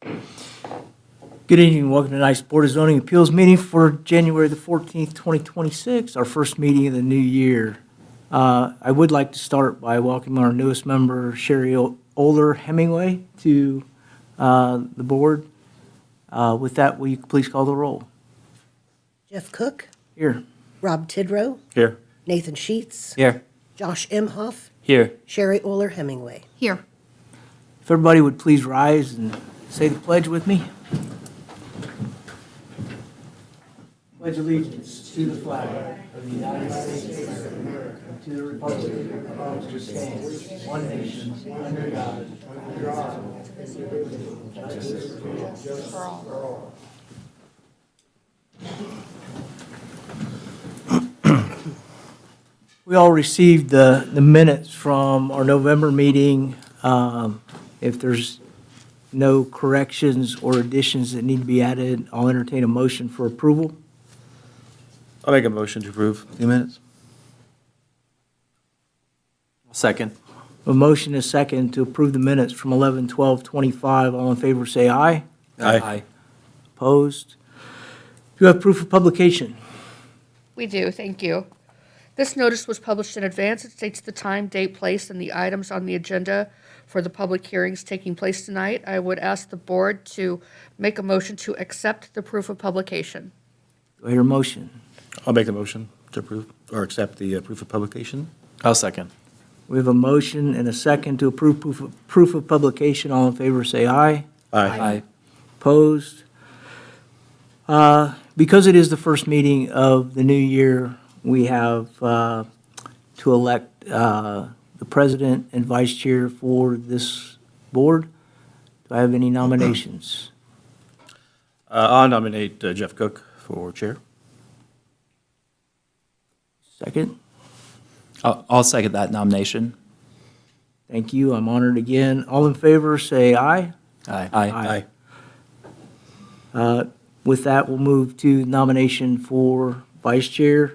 Good evening, welcome to tonight's Board of Zoning Appeals meeting for January the 14th, 2026, our first meeting of the new year. I would like to start by welcoming our newest member, Sherry Oler Hemingway, to the board. With that, will you please call the roll? Jeff Cook, Here. Rob Tidrow, Here. Nathan Sheets, Here. Josh Imhoff, Here. Sherry Oler Hemingway. Here. If everybody would please rise and say the pledge with me. Pledge allegiance to the flag of the United States of America, to the republic for which it stands, one nation, under God, indivisible, with justice for all. We all received the minutes from our November meeting. If there's no corrections or additions that need to be added, I'll entertain a motion for approval. I'll make a motion to approve the minutes. Second. A motion is second to approve the minutes from 11/12/25. All in favor, say aye. Aye. Opposed? Do you have proof of publication? We do, thank you. This notice was published in advance. It states the time, date, place, and the items on the agenda for the public hearings taking place tonight. I would ask the board to make a motion to accept the proof of publication. Do I hear a motion? I'll make the motion to approve or accept the proof of publication. I'll second. We have a motion and a second to approve proof of publication. All in favor, say aye. Opposed? Because it is the first meeting of the new year, we have to elect the president and vice chair for this board. Do I have any nominations? I'll nominate Jeff Cook for chair. Second? I'll second that nomination. Thank you. I'm honored again. All in favor, say aye. Aye. With that, we'll move to nomination for vice chair.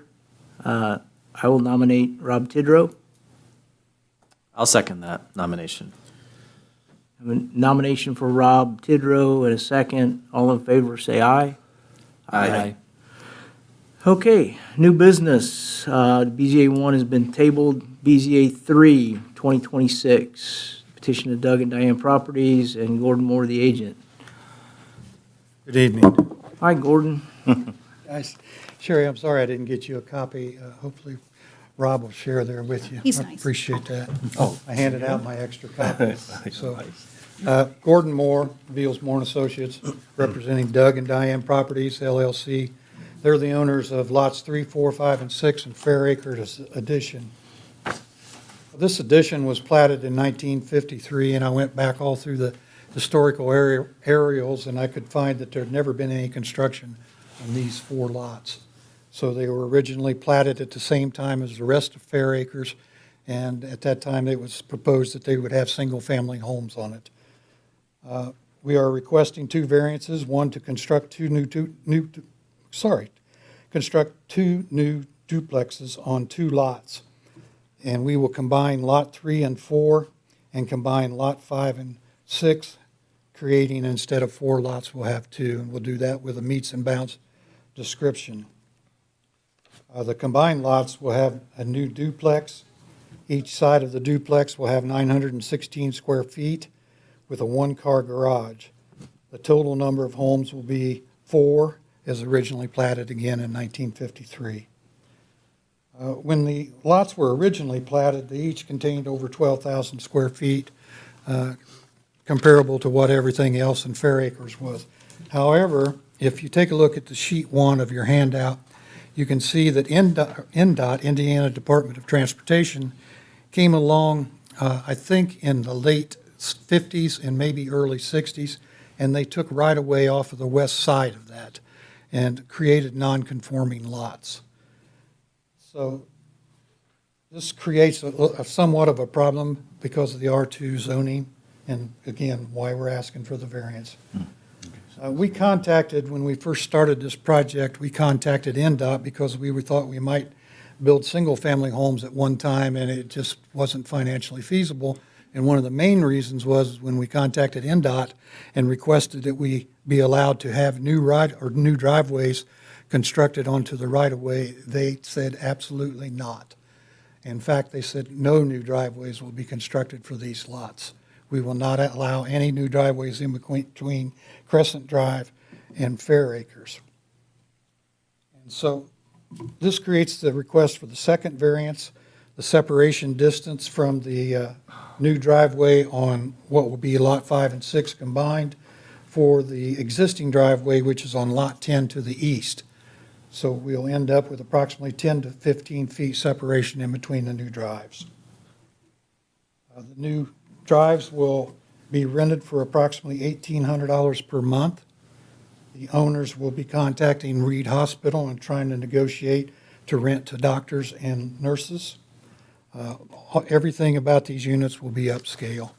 I will nominate Rob Tidrow. I'll second that nomination. I have a nomination for Rob Tidrow and a second. All in favor, say aye. Aye. Okay, new business. BZA 1 has been tabled. BZA 3, 2026. Petition of Doug and Diane Properties and Gordon Moore, the agent. Good evening. Hi, Gordon. Guys, Sherry, I'm sorry I didn't get you a copy. Hopefully Rob will share there with you. He's I nice. appreciate that. Oh, I handed out my extra copy. So, Gordon Moore, Beals Moore and Associates, representing Doug and Diane Properties, LLC. They're the owners of lots 3, 4, 5, and 6 in Fair Acres Addition. This addition was platted in 1953, and I went back all through the historical aerials, and I could find that there'd never been any construction on these 4 lots. So they were originally platted at the same time as the rest of Fair Acres, and at that time it was proposed that they would have single-family homes on it. We are requesting 2 variances, one to construct two new duplexes on 2 lots. And we will combine Lot 3 and 4 and combine Lot 5 and 6, creating, instead of 4 lots, we'll have 2. And we'll do that with a meets and bounds description. The combined lots will have a new duplex. Each side of the duplex will have 916 square feet with a 1-car garage. The total number of homes will be 4, as originally platted again in 1953. When the lots were originally platted, they each contained over 12,000 square feet, comparable to what everything else in Fair Acres was. However, if you take a look at the sheet 1 of your handout, you can see that NDOT, Indiana Department of Transportation, came along, I think, in the late 50s and maybe early 60s, and they took right-of-way off of the west side of that and created non-conforming lots. So this creates a somewhat of a problem because of the R2 zoning, and again, why we're asking for the variance. We contacted, when we first started this project, we contacted NDOT because we thought we might build single-family homes at one time, and it just wasn't financially feasible And one of the main reasons was when we contacted NDOT and requested that we be allowed to have new driveways constructed onto the right-of-way, they said absolutely not. In fact, they said no new driveways will be constructed for these lots. We will not allow any new driveways in between Crescent Drive and Fair Acres. And so this creates the request for the second variance, the separation distance from the new driveway on what will be Lot 5 and 6 combined for the existing driveway, which is on Lot 10 to the east. So we'll end up with approximately 10 to 15 feet separation in between the new drives. The new drives will be rented for approximately $1,800 per month. The owners will be contacting Reed Hospital and trying to negotiate to rent to doctors and nurses. Everything about these units will be upscale.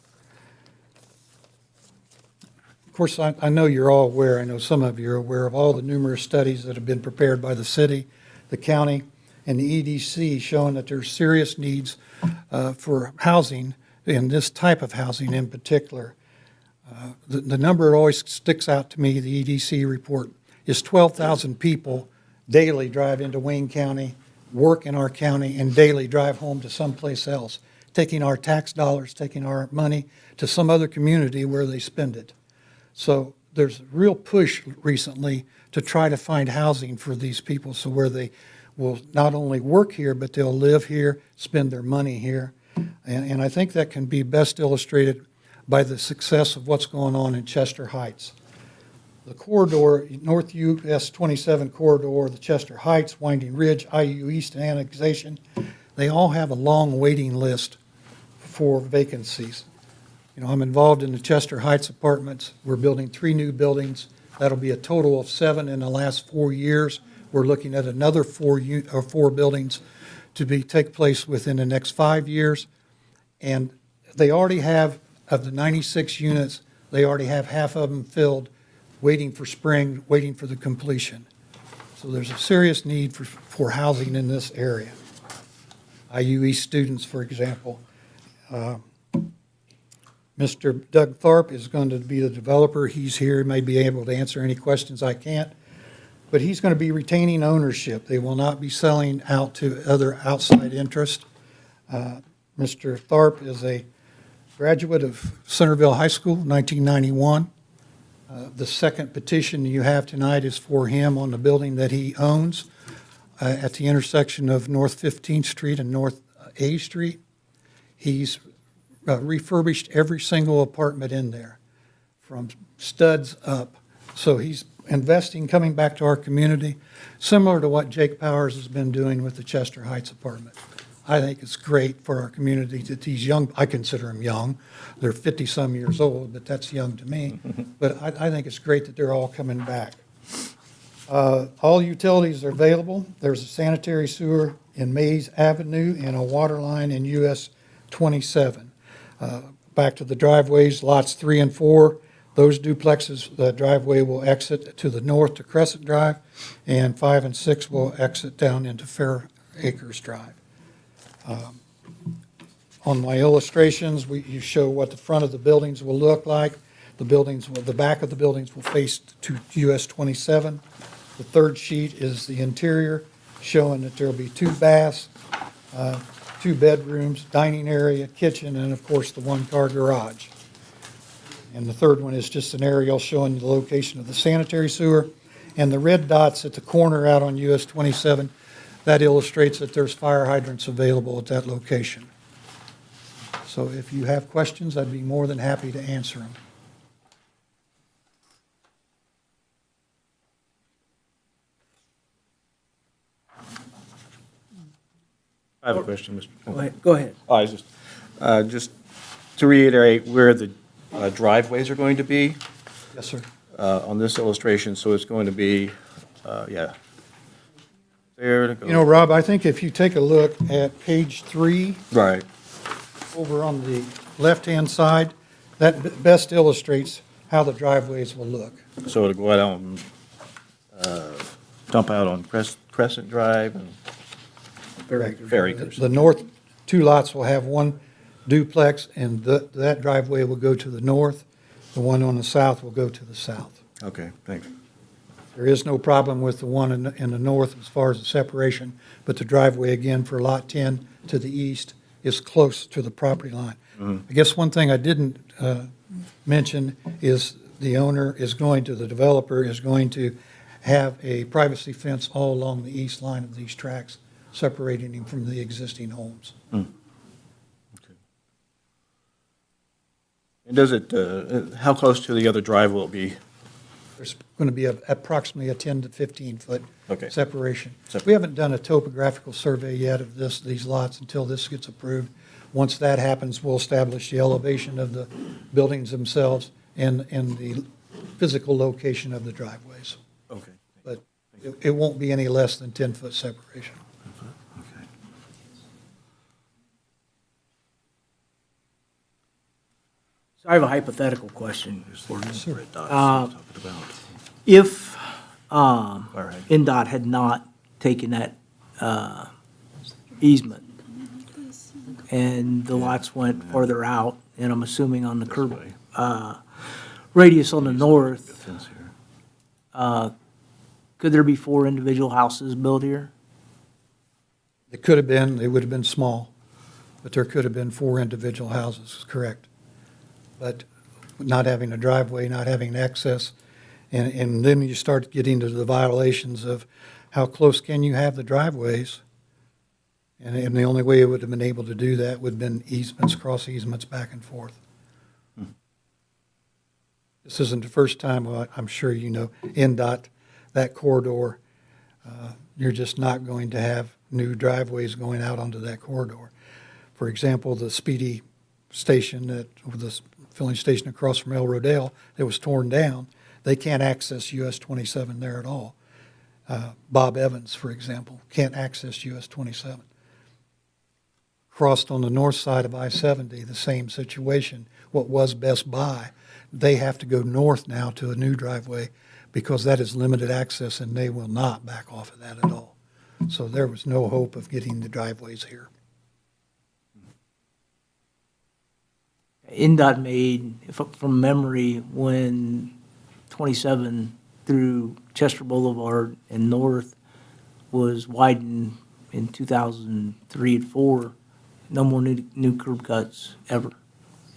Of course, I know you're all aware, I know some of you are aware of all the numerous studies that have been prepared by the city, the county, and the EDC showing that there's serious needs for housing, and this type of housing in particular. The number that always sticks out to me, the EDC report, is 12,000 people daily drive into Wayne County, work in our county, and daily drive home to someplace else, taking our tax dollars, taking our money to some other community where they spend it. So there's a real push recently to try to find housing for these people so where they will not only work here, but they'll live here, spend their money here. And I think that can be best illustrated by the success of what's going on in Chester Heights. The corridor, North US 27 corridor, the Chester Heights, Winding Ridge, IU East, and annexation, they all have a long waiting list for vacancies. You know, I'm involved in the Chester Heights apartments. We're building 3 new buildings. That'll be a total of 7 in the last 4 years. We're looking at another 4 buildings to take place within the next 5 years. And they already have, of the 96 units, they already have half of them filled, waiting for spring, waiting for the completion. So there's a serious need for housing in this area. IUE students, for example. Mr. Doug Tharp is going to be the developer. He's here, he may be able to answer any questions I can't. But he's going to be retaining ownership. They will not be selling out to other outside interests. Mr. Tharp is a graduate of Centerville High School, 1991. The second petition you have tonight is for him on the building that he owns at the intersection of North 15th Street and North A Street. He's refurbished every single apartment in there, from studs up. So he's investing, coming back to our community, similar to what Jake Powers has been doing with the Chester Heights apartment. I think it's great for our community that these young, I consider them young, they're 50-some years old, but that's young to me. But I think it's great that they're all coming back. All utilities are available. There's a sanitary sewer in Mays Avenue and a water line in US 27. Back to the driveways, lots 3 and 4. Those duplexes, the driveway will exit to the north to Crescent Drive, and 5 and 6 will exit down into Fair Acres Drive. On my illustrations, you show what the front of the buildings will look like. The back of the buildings will face to US 27. The third sheet is the interior, showing that there'll be 2 baths, 2 bedrooms, dining area, kitchen, and of course the 1-car garage. And the third one is just an aerial showing the location of the sanitary sewer. And the red dots at the corner out on US 27, that illustrates that there's fire hydrants available at that location. So if you have questions, I'd be more than happy to answer them. I have a question, Mr. Go ahead. I was just to reiterate where the driveways are going to be Yes, sir. on this illustration, so it's going to be, yeah. There to go. You know, Rob, I think if you take a look at page 3, Right. over on the left-hand side, that best illustrates how the driveways will look. So it'll go out and dump out on Crescent Drive and Fair Acres. The north 2 lots will have 1 duplex, and that driveway will go to the north. The one on the south will go to the south. Okay, thanks. There is no problem with the one in the north as far as the separation, but the driveway, again, for Lot 10 to the east is close to the property line. I guess one thing I didn't mention is the developer is going to have a privacy fence all along the east line of these tracks, separating him from the existing homes. And does it, how close to the other drive will it be? There's going to be approximately a 10 to 15-foot Okay. separation. We haven't done a topographical survey yet of these lots until this gets approved. Once that happens, we'll establish the elevation of the buildings themselves and the physical location of the driveways. Okay. But it won't be any less than 10-foot separation. Okay. So I have a hypothetical question. Sir. If right. NDOT had not taken that easement and the lots went farther out, and I'm assuming on the curb way. radius on the north, Fence here. could there be 4 individual houses built here? It could have been, they would have been small, but there could have been 4 individual houses, correct. But not having a driveway, not having access, and then you start getting to the violations of how close can you have the driveways? And the only way it would have been able to do that would have been easements, cross easements back and forth. This isn't the first time, well, I'm sure you know, NDOT, that corridor, you're just not going to have new driveways going out onto that corridor. For example, the Speedy station, or the filling station across from El Rodale that was torn down, they can't access US 27 there at all. Bob Evans, for example, can't access US 27. Crossed on the north side of I-70, the same situation. What was Best Buy, they have to go north now to a new driveway because that is limited access, and they will not back off of that at all. So there was no hope of getting the driveways here. NDOT made, from memory, when 27 through Chester Boulevard and north was widened in 2003 and 4, no more new curb cuts ever,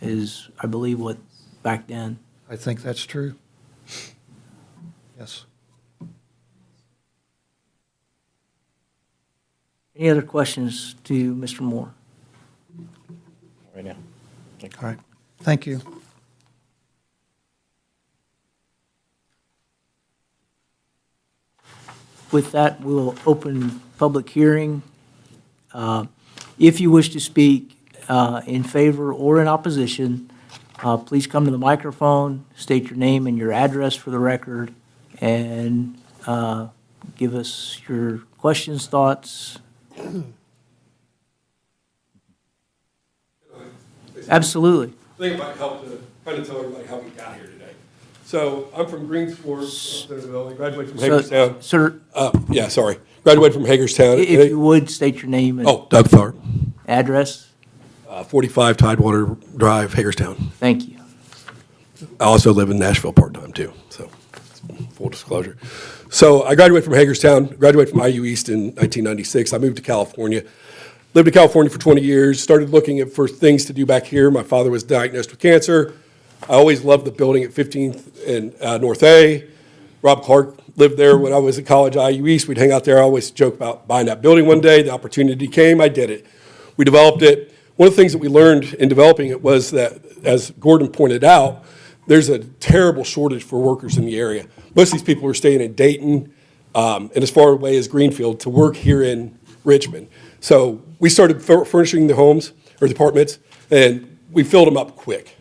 is, I believe, what, back then. I think that's true. Yes. Any other questions to Mr. Moore? Right now. All right. Thank you. With that, we'll open public hearing. If you wish to speak in favor or in opposition, please come to the microphone, state your name and your address for the record, and give us your questions, thoughts. Absolutely. I think it might help to kind of tell everybody how we got here today. So I'm from Greensport, Centerville. I graduated from Hagerstown. Sir, Yeah, sorry. Graduated from Hagerstown. if you would, state your name and Oh, Doug Tharp, address. 45 Tidewater Drive, Hagerstown. Thank you. I also live in Nashville part-time too, so full disclosure. So I graduated from Hagerstown, graduated from IU East in 1996. I moved to California. Lived in California for 20 years, started looking for things to do back here. My father was diagnosed with cancer. I always loved the building at 15th and North A. Rob Clark lived there when I was at college at IU East. We'd hang out there. I always joke about buying that building one day. The opportunity came, I did it. We developed it. One of the things that we learned in developing it was that, as Gordon pointed out, there's a terrible shortage for workers in the area. Most of these people are staying in Dayton and as far away as Greenfield to work here in Richmond. So we started furnishing the homes or the apartments, and we filled them up quick.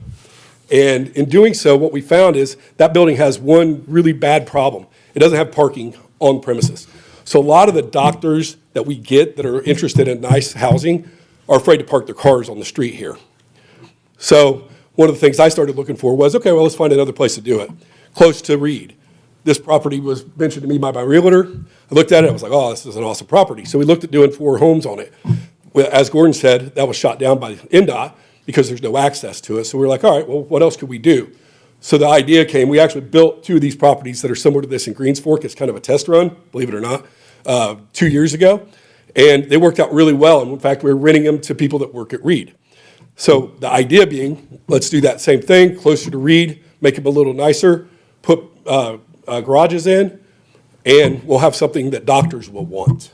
And in doing so, what we found is that building has one really bad problem. It doesn't have parking on premises. So a lot of the doctors that we get that are interested in nice housing are afraid to park their cars on the street here. So one of the things I started looking for was, okay, well, let's find another place to do it, close to Reed. This property was mentioned to me by my realtor. I looked at it, I was like, oh, this is an awesome property. So we looked at doing 4 homes on it. Well, as Gordon said, that was shot down by NDOT because there's no access to it. So we're like, all right, well, what else could we do? So the idea came, we actually built 2 of these properties that are similar to this in Greens Fork. It's kind of a test run, believe it or not, 2 years ago. And they worked out really well. And in fact, we were renting them to people that work at Reed. So the idea being, let's do that same thing, closer to Reed, make them a little nicer, put garages in, and we'll have something that doctors will want.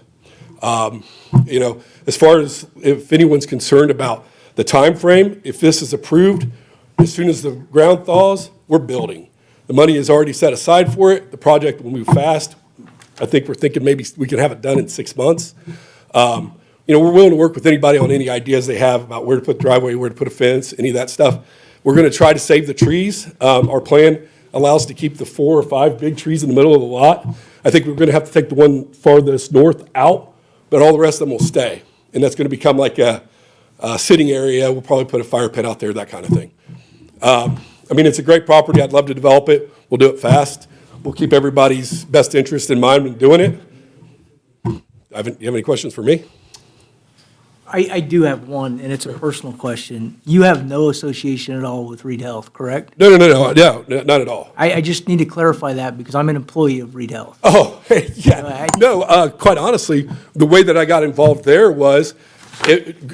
You know, as far as if anyone's concerned about the time frame, if this is approved, as soon as the ground thaws, we're building. The money is already set aside for it. The project will move fast. I think we're thinking maybe we can have it done in 6 months. You know, we're willing to work with anybody on any ideas they have about where to put the driveway, where to put a fence, any of that stuff. We're going to try to save the trees. Our plan allows to keep the 4 or 5 big trees in the middle of the lot. I think we're going to have to take the one farthest north out, but all the rest of them will stay. And that's going to become like a sitting area. We'll probably put a fire pit out there, that kind of thing. I mean, it's a great property. I'd love to develop it. We'll do it fast. We'll keep everybody's best interest in mind when doing it. You have any questions for me? I do have one, and it's a personal question. You have no association at all with Reed Health, correct? No, not at all. I just need to clarify that because I'm an employee of Reed Health. Oh, yeah. No, quite honestly, the way that I got involved there was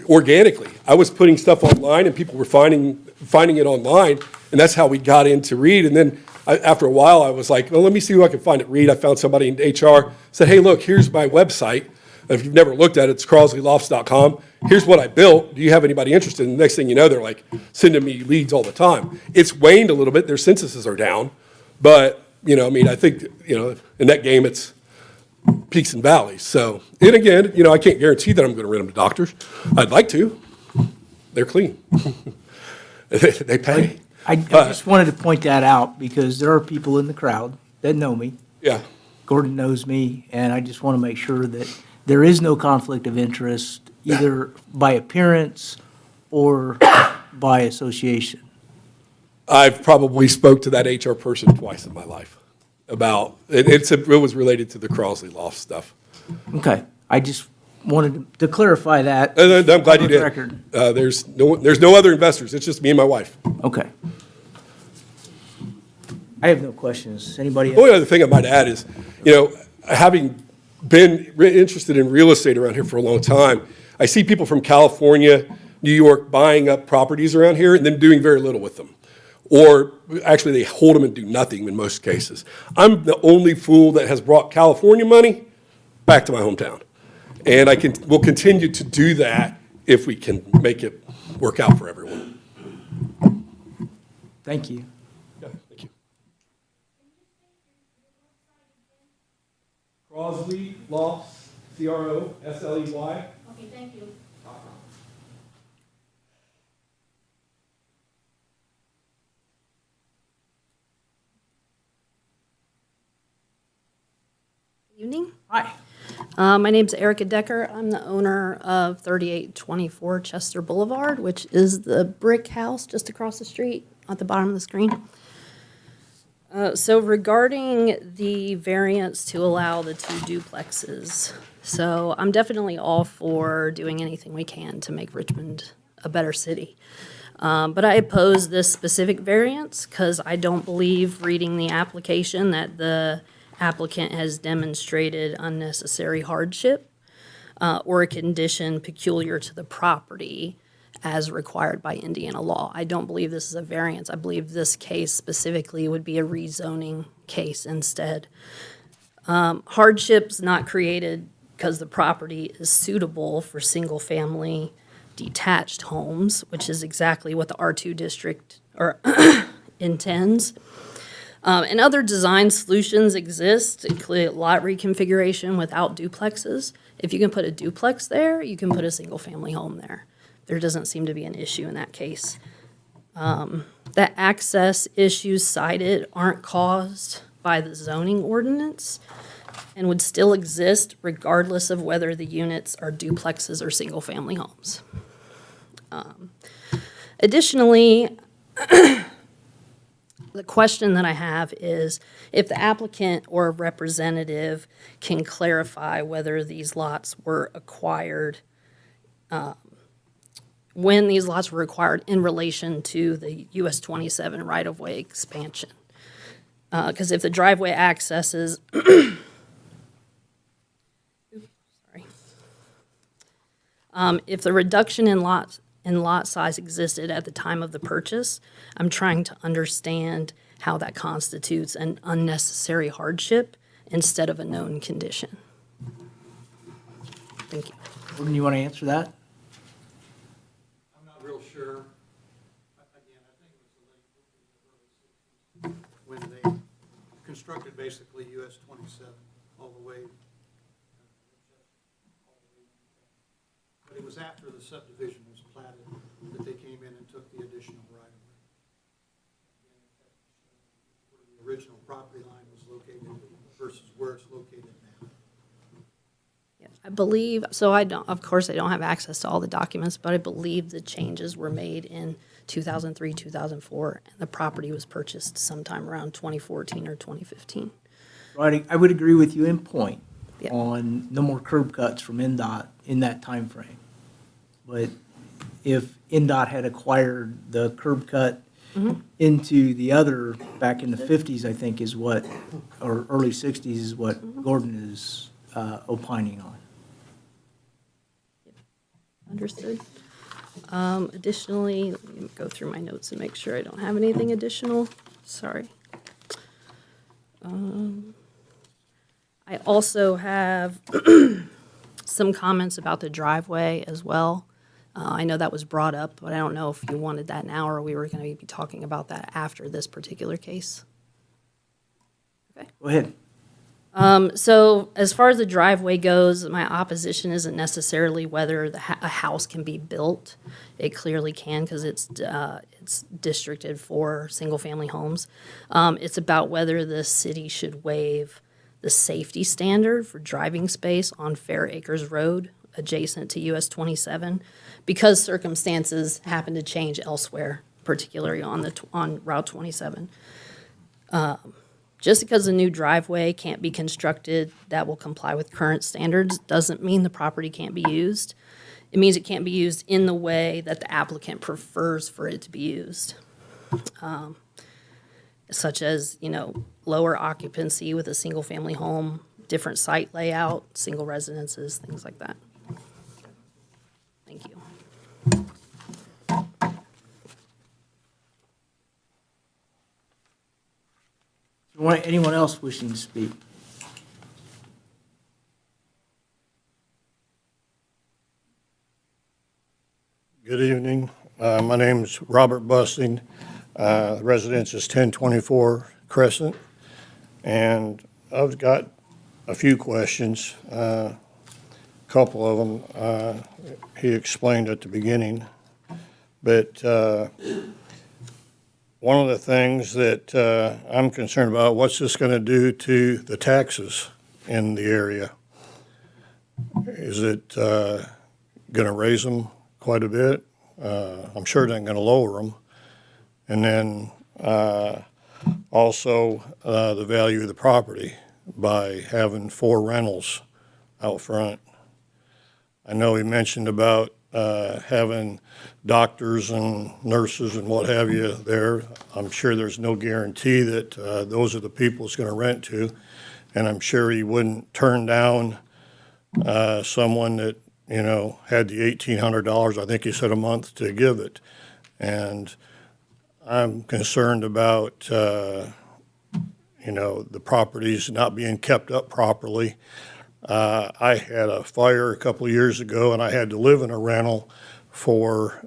organically. I was putting stuff online, and people were finding it online, and that's how we got into Reed. And then after a while, I was like, well, let me see who I can find at Reed. I found somebody in HR, said, hey, look, here's my website. If you've never looked at it, it's CrosleyLofts.com. Here's what I built. Do you have anybody interested? And the next thing you know, they're like sending me leads all the time. It's waned a little bit. Their censuses are down. But, you know, I mean, I think, you know, in that game, it's peaks and valleys. So, and again, you know, I can't guarantee that I'm going to rent them to doctors. I'd like to. They're clean. They pay. I just wanted to point that out because there are people in the crowd that know me. Yeah. Gordon knows me, and I just want to make sure that there is no conflict of interest, either by appearance or by association. I've probably spoke to that HR person twice in my life about, it was related to the Crosley Loft stuff. Okay, I just wanted to clarify that. And I'm glad you on the did. record. There's no other investors. It's just me and my wife. Okay. I have no questions. Anybody The else? only other thing I might add is, you know, having been interested in real estate around here for a long time, I see people from California, New York buying up properties around here and then doing very little with them. Or actually they hold them and do nothing in most cases. I'm the only fool that has brought California money back to my hometown. And we'll continue to do that if we can make it work out for everyone. Thank you. Yeah, thank you. Crosley Lofts, Crosley. Okay, thank you. Evening. Hi. My name's Erica Decker. I'm the owner of 3824 Chester Boulevard, which is the brick house just across the street at the bottom of the screen. So regarding the variance to allow the 2 duplexes, so I'm definitely all for doing anything we can to make Richmond a better city. But I oppose this specific variance because I don't believe, reading the application, that the applicant has demonstrated unnecessary hardship or a condition peculiar to the property as required by Indiana law. I don't believe this is a variance. I believe this case specifically would be a rezoning case instead. Hardship's not created because the property is suitable for single-family detached homes, which is exactly what the R2 district intends. And other design solutions exist, including lot reconfiguration without duplexes. If you can put a duplex there, you can put a single-family home there. There doesn't seem to be an issue in that case. The access issues cited aren't caused by the zoning ordinance and would still exist regardless of whether the units are duplexes or single-family homes. Additionally, the question that I have is if the applicant or a representative can clarify whether these lots were acquired when these lots were acquired in relation to the US 27 right-of-way expansion. Because if the driveway accesses, sorry. If the reduction in lot size existed at the time of the purchase, I'm trying to understand how that constitutes an unnecessary hardship instead of a known condition. Thank you. Gordon, you want to answer that? I'm not real sure. Again, I think it was the late 50s, when they constructed basically US 27 all the way. But it was after the subdivision was platted that they came in and took the additional right of way. Where the original property line was located versus where it's located now. Yeah, I believe, so I don't, of course, I don't have access to all the documents, but I believe the changes were made in 2003, 2004, and the property was purchased sometime around 2014 or 2015. Right, I would agree with you in point Yeah. on no more curb cuts from NDOT in that time frame. But if NDOT had acquired the curb cut into the other back in the 50s, I think is what, or early 60s is what Gordon is opining on. Understood. Additionally, let me go through my notes and make sure I don't have anything additional. Sorry. I also have some comments about the driveway as well. I know that was brought up, but I don't know if you wanted that now or we were going to be talking about that after this particular case. Okay. Go ahead. So as far as the driveway goes, my opposition isn't necessarily whether a house can be built. It clearly can because it's districted for single-family homes. It's about whether the city should waive the safety standard for driving space on Fair Acres Road adjacent to US 27 because circumstances happen to change elsewhere, particularly on Route 27. Just because a new driveway can't be constructed that will comply with current standards doesn't mean the property can't be used. It means it can't be used in the way that the applicant prefers for it to be used. Such as, lower occupancy with a single-family home, different site layout, single residences, things like that. Thank you. Anyone else wishing to speak? Good evening. My name is Robert Busting. Residence is 1024 Crescent. And I've got a few questions. A couple of them he explained at the beginning. But one of the things that I'm concerned about, what's this going to do to the taxes in the area? Is it going to raise them quite a bit? I'm sure it ain't going to lower them. And then also the value of the property by having 4 rentals out front. I know he mentioned about having doctors and nurses and what have you there. I'm sure there's no guarantee that those are the people it's going to rent to. And I'm sure he wouldn't turn down someone that, had the $1,800, I think he said, a month to give it. And I'm concerned about, the properties not being kept up properly. I had a fire a couple of years ago, and I had to live in a rental for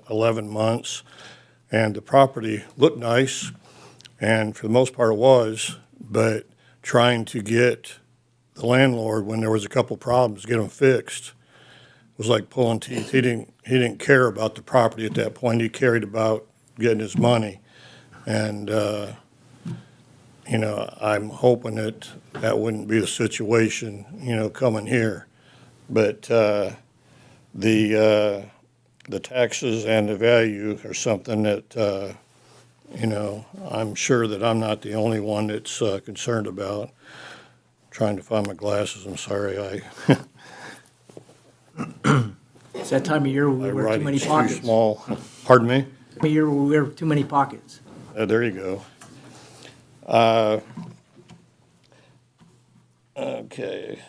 11 months. And the property looked nice, and for the most part it was, but trying to get the landlord, when there was a couple problems, get them fixed, was like pulling teeth. He didn't care about the property at that point. He cared about getting his money. And, I'm hoping that wouldn't be the situation, coming here. But the taxes and the value are something that, I'm sure that I'm not the only one that's concerned about. Trying to find my glasses, I'm sorry. It's that time of year where My we wear too many writing's too pockets. small. Pardon me? Time of year where we wear too many pockets. There you go. Okay.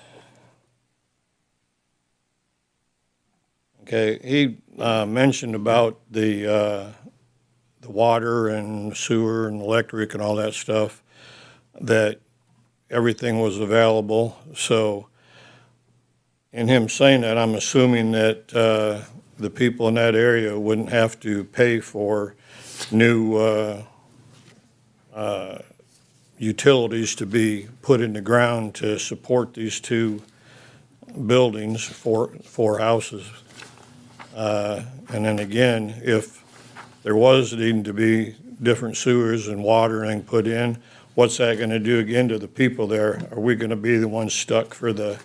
Okay, he mentioned about the water and sewer and electric and all that stuff, that everything was available. So in him saying that, I'm assuming that the people in that area wouldn't have to pay for new utilities to be put in the ground to support these two buildings, four houses. And then again, if there was needing to be different sewers and watering put in, what's that gonna do again to the people there? Are we gonna be the ones stuck for the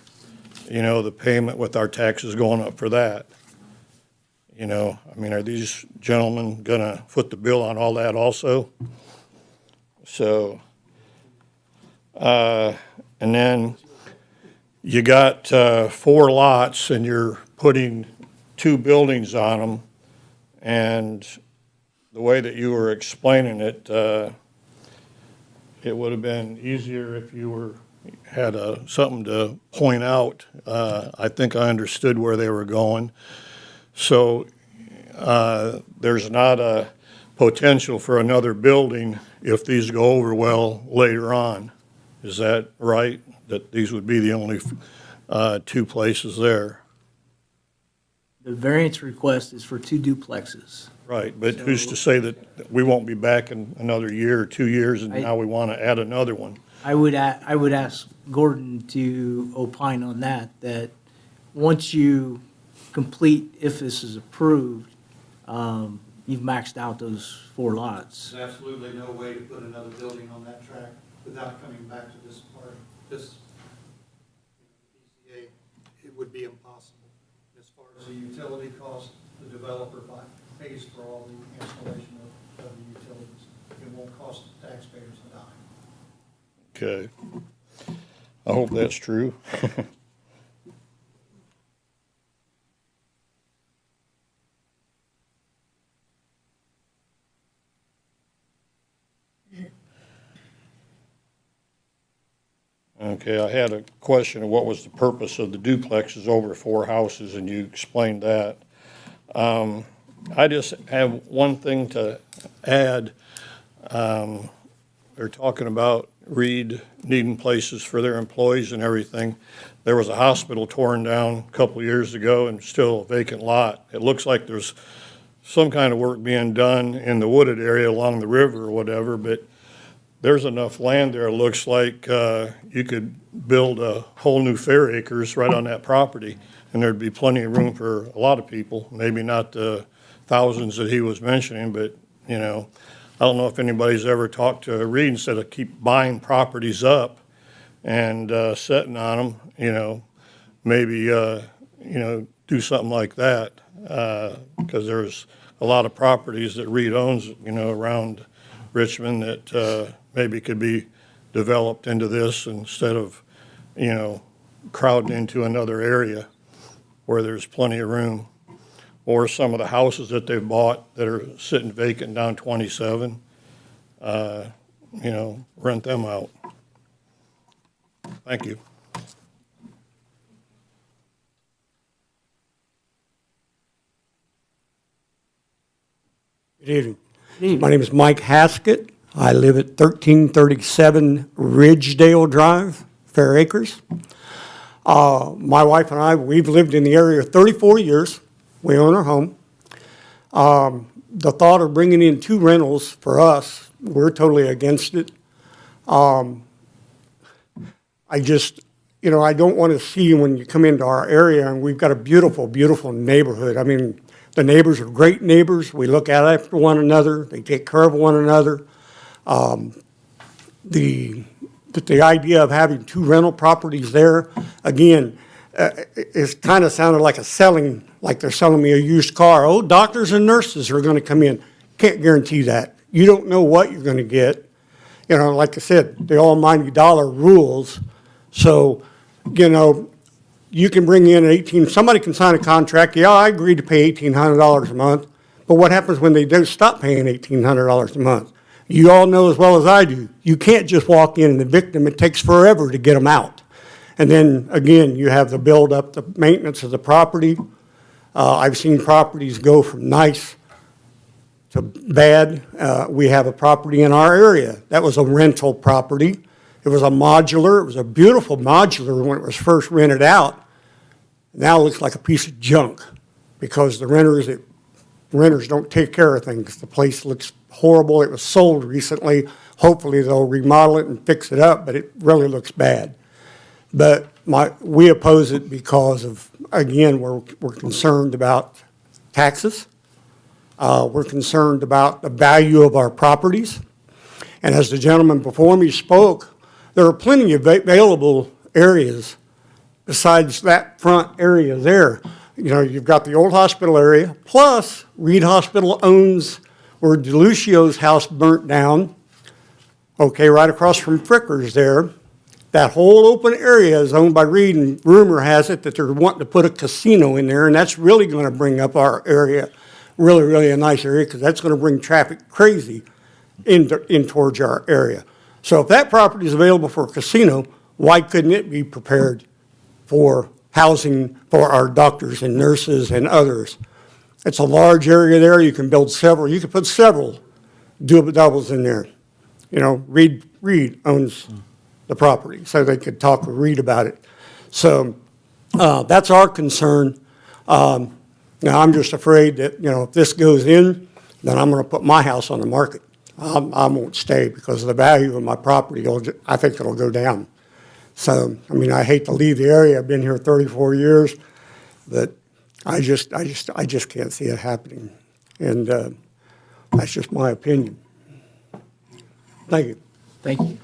payment with our taxes going up for that? I mean, are these gentlemen gonna foot the bill on all that also? So, and then you got 4 lots and you're putting 2 buildings on them. And the way that you were explaining it, it would have been easier if you had something to point out. I think I understood where they were going. So there's not a potential for another building if these go over well later on. Is that right? That these would be the only 2 places there? The variance request is for 2 duplexes. Right, but who's to say that we won't be back in another year or 2 years and now we want to add another one? I would ask Gordon to opine on that once you complete, if this is approved, you've maxed out those 4 lots. There's absolutely no way to put another building on that track without coming back to this part, this DCA. It would be impossible. As far as the utility cost, the developer pays for all the installation of the utilities. It won't cost the taxpayers a dime. Okay. I hope that's true. Okay, I had a question of what was the purpose of the duplexes over 4 houses, and you explained that. I just have one thing to add. They're talking about Reed needing places for their employees and everything. There was a hospital torn down a couple of years ago and still a vacant lot. It looks like there's some kind of work being done in the wooded area along the river or whatever, but there's enough land there, it looks like you could build a whole new fair acres right on that property, and there'd be plenty of room for a lot of people, maybe not the thousands that he was mentioning, but, I don't know if anybody's ever talked to Reed instead of keep buying properties up and sitting on them, maybe, do something like that, because there's a lot of properties that Reed owns, around Richmond that maybe could be developed into this instead of, crowding into another area where there's plenty of room. Or some of the houses that they've bought that are sitting vacant down 27, rent them out. Thank you. Good evening. My name is Mike Haskett. I live at 1337 Ridgedale Drive, Fair Acres. My wife and I, we've lived in the area 34 years. We own our home. The thought of bringing in 2 rentals for us, we're totally against it. I just, I don't want to see when you come into our area, and we've got a beautiful, beautiful neighborhood. I mean, the neighbors are great neighbors. We look out after one another. They take care of one another. The idea of having 2 rental properties there, again, it's kind of sounded like like they're selling me a used car. Oh, doctors and nurses are going to come in. Can't guarantee that. You don't know what you're going to get. Like I said, the almighty dollar rules. So, you can bring in somebody can sign a contract, yeah, I agree to pay $1,800 a month, but what happens when they do stop paying $1,800 a month? You all know as well as I do, you can't just walk in and evict them, it takes forever to get them out. And then, again, you have the build-up, the maintenance of the property. I've seen properties go from nice to bad. We have a property in our area that was a rental property. It was a modular, it was a beautiful modular when it was first rented out. Now it looks like a piece of junk because the renters don't take care of things. The place looks horrible. It was sold recently. Hopefully they'll remodel it and fix it up, but it really looks bad. But we oppose it because of, again, we're concerned about taxes. We're concerned about the value of our properties. And as the gentleman before me spoke, there are plenty of available areas besides that front area there. You know, you've got the old hospital area, plus Reed Hospital owns where DeLucio's house burnt down, okay, right across from Fricker's there. That whole open area is owned by Reed, and rumor has it that they're wanting to put a casino in there, and that's really going to bring up our area, really, really a nice area, because that's going to bring traffic crazy in towards our area. So if that property is available for a casino, why couldn't it be prepared for housing for our doctors and nurses and others? It's a large area there. You can build several. You could put several doubles in there. You know, Reed owns the property, so they could talk with Reed about it. So that's our concern. Now, I'm just afraid that, you know, if this goes in, then I'm going to put my house on the market. I won't stay because of the value of my property. I think it'll go down. So, I mean, I hate to leave the area. I've been here 34 years, but I just can't see it happening. And that's just my opinion. Thank you. Thank you.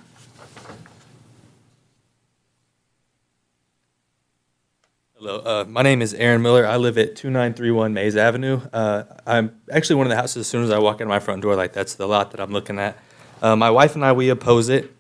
Hello, my name is Aaron Miller. I live at 2931 Mays Avenue. I'm actually one of the houses as soon as I walk in my front door, like that's the lot that I'm looking at. My wife and I, we oppose it.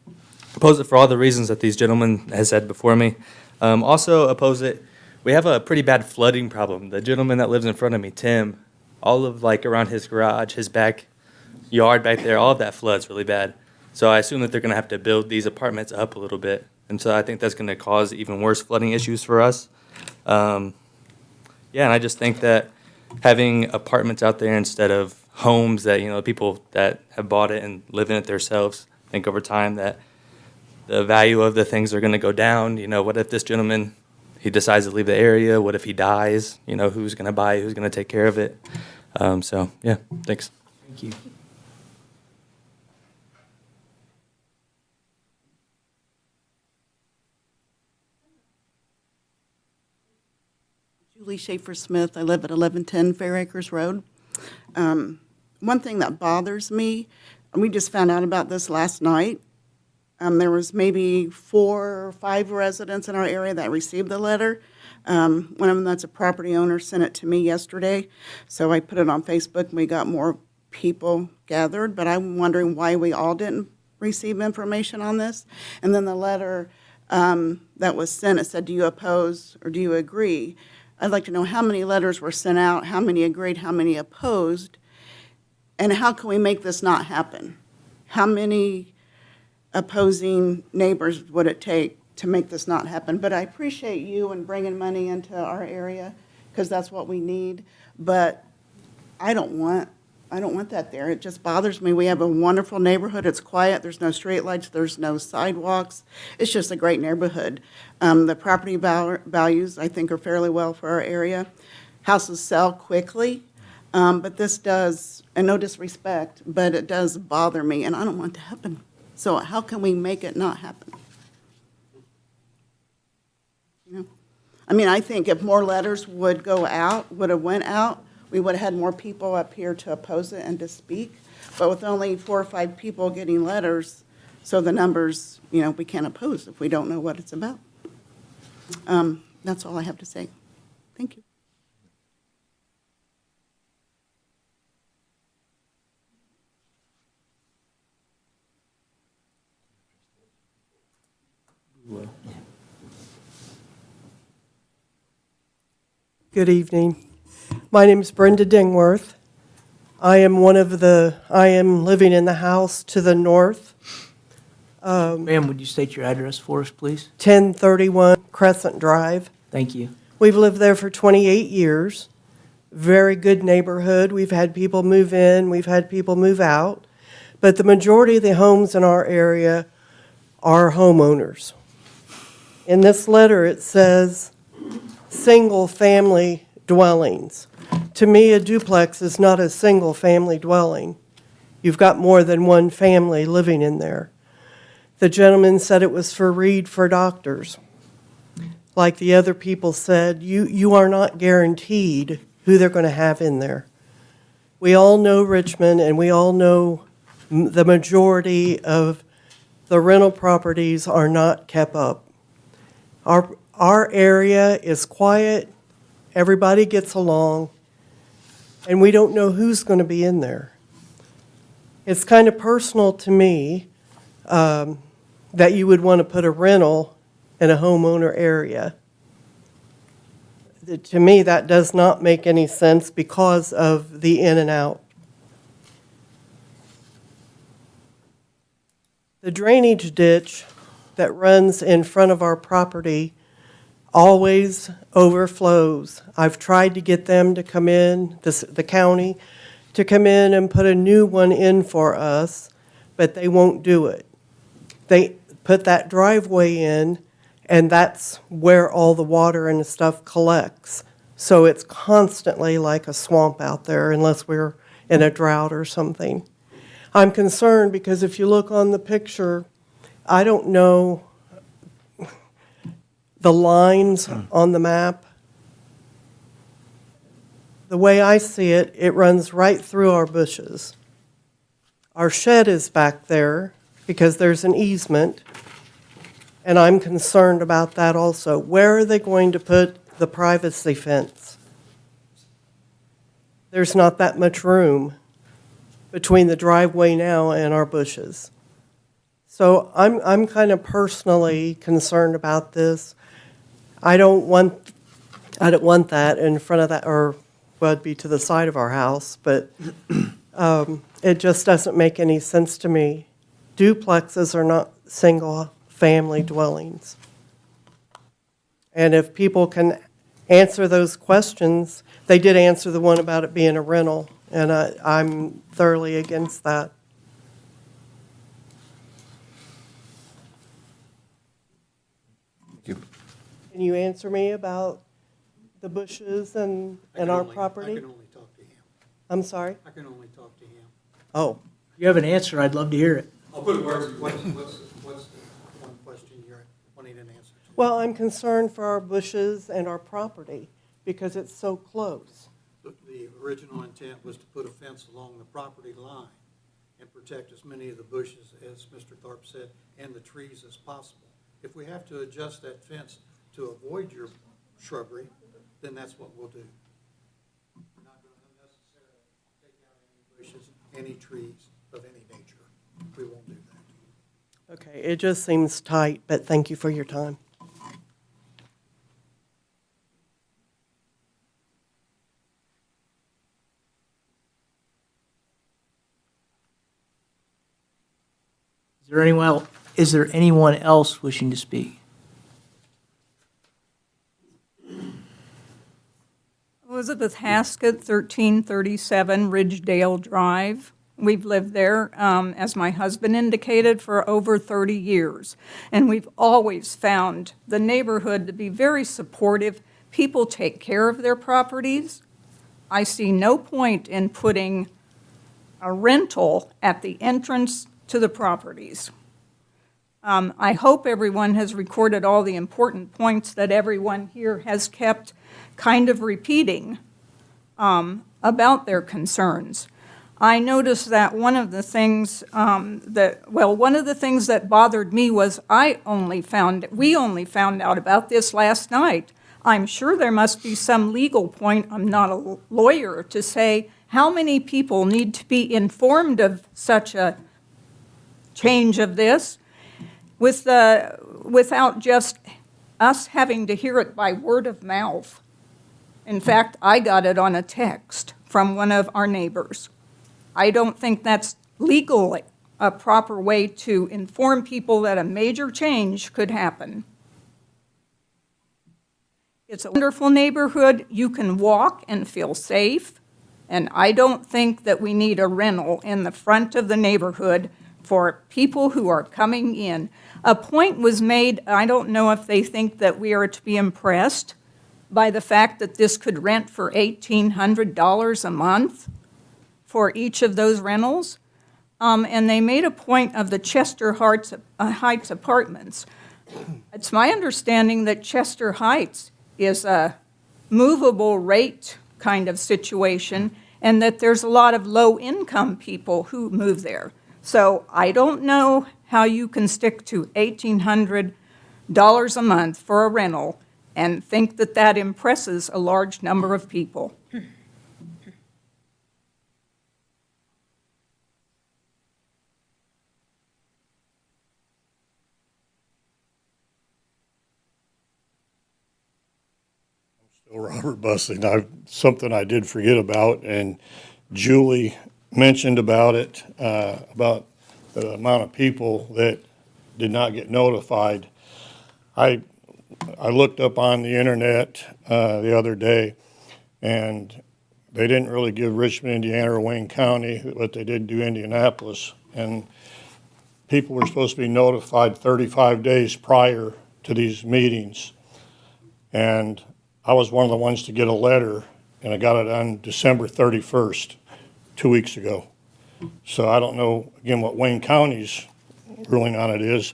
Oppose it for all the reasons that these gentlemen has said before me. Also oppose it. We have a pretty bad flooding problem. The gentleman that lives in front of me, Tim, all of like around his garage, his backyard back there, all of that floods really bad. So I assume that they're going to have to build these apartments up a little bit. And so I think that's going to cause even worse flooding issues for us. Yeah, and I just think that having apartments out there instead of homes that, you know, people that have bought it and live in it themselves, I think over time that the value of the things are going to go down. You know, what if this gentleman, he decides to leave the area? What if he dies? You know, who's going to buy it? Who's going to take care of it? So, yeah, thanks. Thank you. Julie Schaefer-Smith. I live at 1110 Fair Acres Road. One thing that bothers me, and we just found out about this last night, there was maybe 4 or 5 residents in our area that received the letter. One of them that's a property owner sent it to me yesterday, so I put it on Facebook and we got more people gathered, but I'm wondering why we all didn't receive information on this. And then the letter that was sent, it said, do you oppose or do you agree? I'd like to know how many letters were sent out, how many agreed, how many opposed, and how can we make this not happen? How many opposing neighbors would it take to make this not happen? But I appreciate you and bringing money into our area because that's what we need. But I don't want that there. It just bothers me. We have a wonderful neighborhood. It's quiet. There's no streetlights. There's no sidewalks. It's just a great neighborhood. The property values, I think, are fairly well for our area. Houses sell quickly, but this does, and no disrespect, but it does bother me, and I don't want it to happen. So how can we make it not happen? You know? I mean, I think if more letters would have went out, we would have had more people up here to oppose it and to speak. But with only 4 or 5 people getting letters, so the numbers, you know, we can't oppose if we don't know what it's about. That's all I have to say. Thank you. Good evening. My name is Brenda Dingworth. I am living in the house to the north, Ma'am, would you state your address for us, please? 1031 Crescent Drive. Thank you. We've lived there for 28 years. Very good neighborhood. We've had people move in, we've had people move out, but the majority of the homes in our area are homeowners. In this letter, it says single-family dwellings. To me, a duplex is not a single-family dwelling. You've got more than one family living in there. The gentleman said it was for doctors. Like the other people said, you are not guaranteed who they're going to have in there. We all know Richmond, and we all know the majority of the rental properties are not kept up. Our area is quiet, everybody gets along, and we don't know who's going to be in there. It's kind of personal to me that you would want to put a rental in a homeowner area. To me, that does not make any sense because of the in and out. The drainage ditch that runs in front of our property always overflows. I've tried to get them to come in, the county, to come in and put a new one in for us, but they won't do it. They put that driveway in, and that's where all the water and stuff collects. So it's constantly like a swamp out there unless we're in a drought or something. I'm concerned because if you look on the picture, I don't know the lines on the map. The way I see it, it runs right through our bushes. Our shed is back there because there's an easement, and I'm concerned about that also. Where are they going to put the privacy fence? There's not that much room between the driveway now and our bushes. So I'm kind of personally concerned about this. I don't want that in front of that, or well, it'd be to the side of our house, but it just doesn't make any sense to me. Duplexes are not single-family dwellings. And if people can answer those questions, they did answer the one about it being a rental, and I'm thoroughly against that. Thank you. Can you answer me about the bushes and our property? I can only talk to him. I'm sorry? I can only talk to him. Oh, If you have an answer, I'd love to hear it. I'll put it where, what's the one question you're wanting an answer to? well, I'm concerned for our bushes and our property because it's so close. The original intent was to put a fence along the property line and protect as many of the bushes, as Mr. Tharp said, and the trees as possible. If we have to adjust that fence to avoid your shrubbery, then that's what we'll do. We're not going to unnecessarily take out any bushes, any trees of any nature. We won't do that. Okay, it just seems tight, but thank you for your time. Is there anyone else wishing to speak? Elizabeth Haskett, 1337 Ridgedale Drive. We've lived there, as my husband indicated, for over 30 years. And we've always found the neighborhood to be very supportive. People take care of their properties. I see no point in putting a rental at the entrance to the properties. I hope everyone has recorded all the important points that everyone here has kept kind of repeating about their concerns. I noticed that one of the things that bothered me was we only found out about this last night. I'm sure there must be some legal point, I'm not a lawyer, to say how many people need to be informed of such a change of this without just us having to hear it by word of mouth. In fact, I got it on a text from one of our neighbors. I don't think that's legally a proper way to inform people that a major change could happen. It's a wonderful neighborhood. You can walk and feel safe. And I don't think that we need a rental in the front of the neighborhood for people who are coming in. A point was made, I don't know if they think that we are to be impressed by the fact that this could rent for $1,800 a month for each of those rentals. And they made a point of the Chester Heights apartments. It's my understanding that Chester Heights is a movable rate kind of situation, and that there's a lot of low-income people who move there. So I don't know how you can stick to $1,800 a month for a rental and think that that impresses a large number of people. Robert Bussing, something I did forget about, and Julie mentioned about it, about the amount of people that did not get notified. I looked up on the internet the other day, and they didn't really give Richmond, Indiana, or Wayne County, but they did do Indianapolis. And people were supposed to be notified 35 days prior to these meetings. And I was one of the ones to get a letter, and I got it on December 31st, 2 weeks ago. So I don't know, again, what Wayne County's ruling on it is.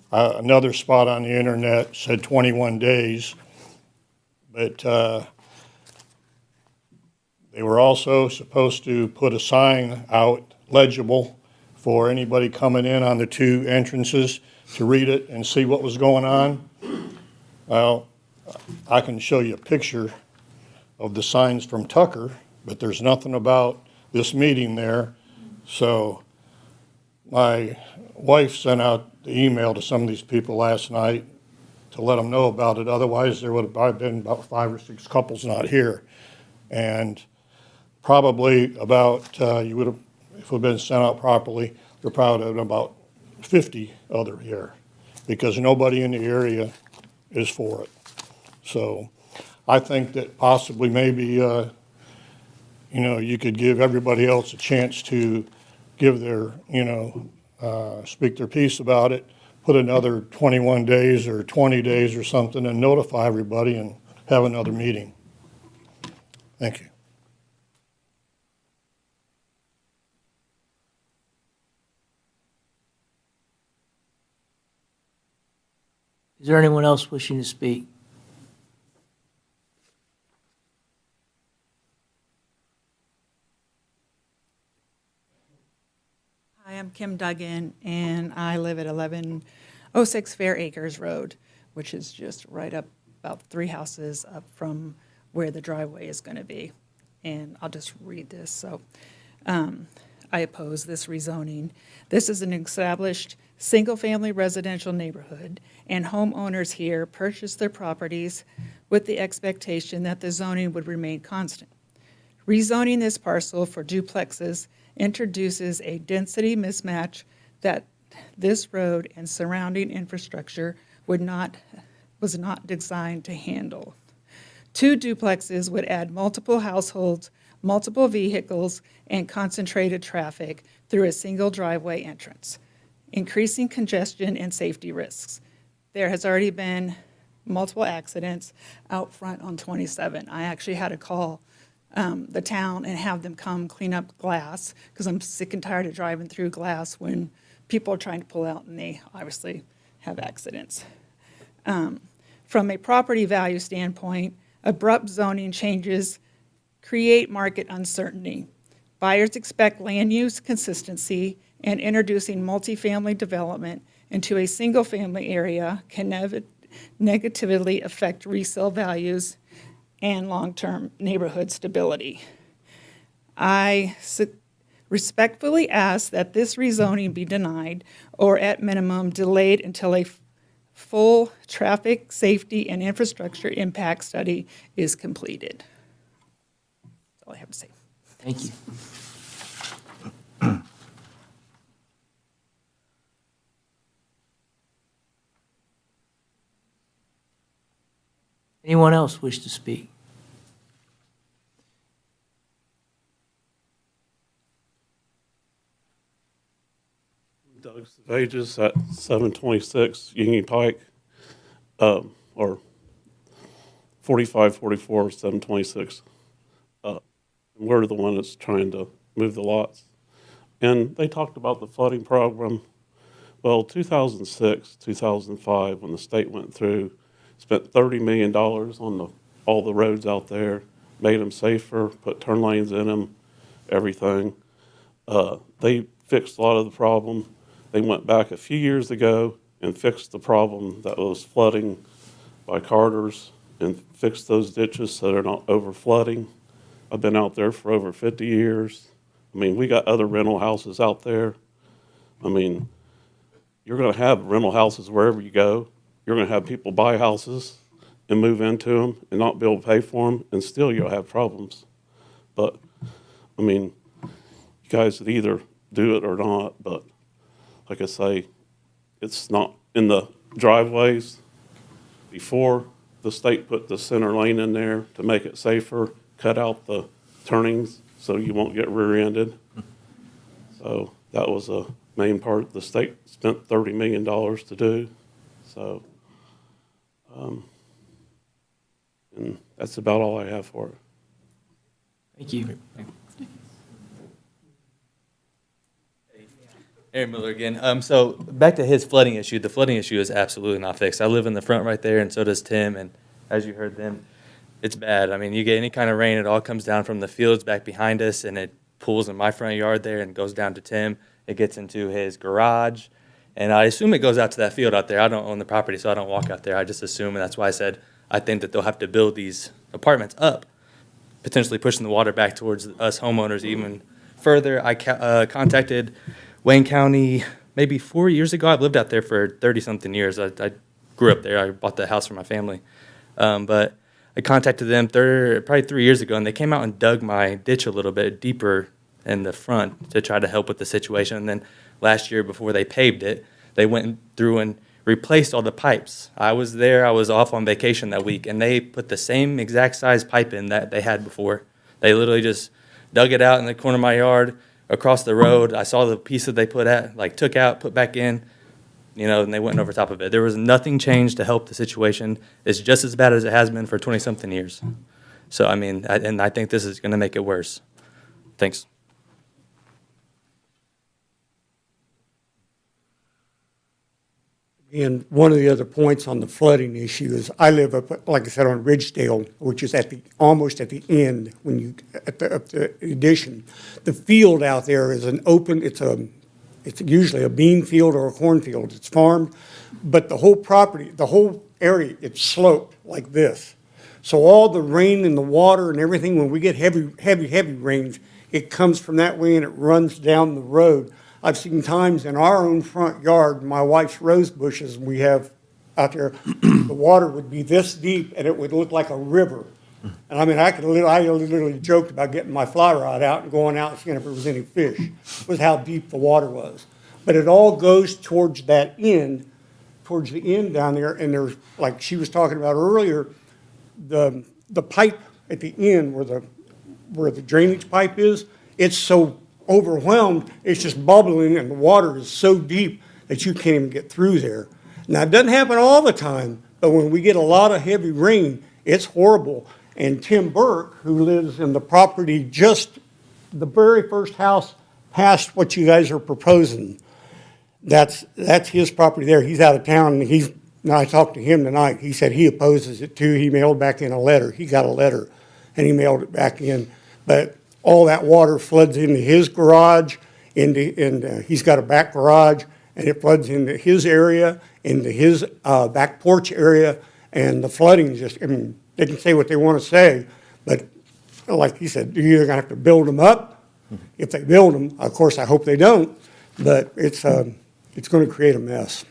Another spot on the internet said 21 days, but they were also supposed to put a sign out, legible, for anybody coming in on the two entrances to read it and see what was going on. Well, I can show you a picture of the signs from Tucker, but there's nothing about this meeting there. So my wife sent out the email to some of these people last night to let them know about it. Otherwise, there would have probably been about 5 or 6 couples not here. And probably about, you would have, if it had been sent out properly, there probably would have been about 50 other here, because nobody in the area is for it. So I think that possibly maybe, you could give everybody else a chance to give their, speak their piece about it, put another 21 days or 20 days or something, and notify everybody and have another meeting. Thank you. Is there anyone else wishing to speak? Hi, I'm Kim Duggan, and I live at 1106 Fair Acres Road, which is just right up about 3 houses up from where the driveway is going to be. And I'll just read this. So I oppose this rezoning. This is an established single-family residential neighborhood, and homeowners here purchased their properties with the expectation that the zoning would remain constant. Rezoning this parcel for duplexes introduces a density mismatch that this road and surrounding infrastructure was not designed to handle. 2 duplexes would add multiple households, multiple vehicles, and concentrated traffic through a single driveway entrance, increasing congestion and safety risks. There has already been multiple accidents out front on 27. I actually had to call the town and have them come clean up glass, because I'm sick and tired of driving through glass when people are trying to pull out and they obviously have accidents. From a property value standpoint, abrupt zoning changes create market uncertainty. Buyers expect land use consistency, and introducing multifamily development into a single-family area can negatively affect resale values and long-term neighborhood stability. I respectfully ask that this rezoning be denied, or at minimum delayed until a full traffic, safety, and infrastructure impact study is completed. all I have to say. Thank you. Anyone else wish to speak? Doug Savages at 726 Union Pike, or 4544 726. We're the one that's trying to move the lots. And they talked about the flooding problem. Well, 2006, 2005, when the state went through, spent $30 million on all the roads out there, made them safer, put turn lanes in them, everything. They fixed a lot of the problem. They went back a few years ago and fixed the problem that was flooding by Carter's and fixed those ditches so they're not over flooding. I've been out there for over 50 years. I mean, we got other rental houses out there. I mean, you're going to have rental houses wherever you go. You're going to have people buy houses and move into them and not be able to pay for them, and still you'll have problems. But, I mean, you guys would either do it or not, but like I say, it's not in the driveways. Before, the state put the center lane in there to make it safer, cut out the turnings so you won't get rear-ended. So that was a main part. The state spent $30 million to do. So, and that's about all I have for it. Thank you. Aaron Miller again. So back to his flooding issue. The flooding issue is absolutely not fixed. I live in the front right there, and so does Tim. And as you heard them, it's bad. I mean, you get any kind of rain, it all comes down from the fields back behind us, and it pools in my front yard there and goes down to Tim. It gets into his garage, and I assume it goes out to that field out there. I don't own the property, so I don't walk out there. I just assume, and that's why I said I think that they'll have to build these apartments up, potentially pushing the water back towards us homeowners even further. I contacted Wayne County maybe 4 years ago. I've lived out there for 30-something years. I grew up there. I bought the house for my family. But I contacted them probably 3 years ago, and they came out and dug my ditch a little bit deeper in the front to try to help with the situation. And then last year, before they paved it, they went through and replaced all the pipes. I was there. I was off on vacation that week, and they put the same exact size pipe in that they had before. They literally just dug it out in the corner of my yard, across the road. I saw the piece that they took out, put back in, and they went over top of it. There was nothing changed to help the situation. It's just as bad as it has been for 20-something years. So, I mean, and I think this is going to make it worse. Thanks. And one of the other points on the flooding issue is I live up, like I said, on Ridgedale, which is almost at the end when you at the addition. The field out there is an open. It's usually a bean field or a cornfield. It's farmed, but the whole property, the whole area, it's sloped like this. So all the rain and the water and everything, when we get heavy rains, it comes from that way and it runs down the road. I've seen times in our own front yard, my wife's rose bushes we have out there, the water would be this deep and it would look like a river. And I mean, I literally joked about getting my fly rod out and going out and seeing if there was any fish. It was how deep the water was. But it all goes towards that end, towards the end down there, and there's, like she was talking about earlier, the pipe at the end where the drainage pipe is, it's so overwhelmed, it's just bubbling, and the water is so deep that you can't even get through there. Now, it doesn't happen all the time, but when we get a lot of heavy rain, it's horrible. And Tim Burke, who lives in the property just the very first house past what you guys are proposing, that's his property there. He's out of town, and I talked to him tonight. He said he opposes it too. He mailed back in a letter. He got a letter, and he mailed it back in. But all that water floods into his garage, and he's got a back garage, and it floods into his area, into his back porch area, and the flooding just, I mean, they can say what they want to say, but like he said, you're either going to have to build them up. If they build them, of course, I hope they don't, but it's going to create a mess.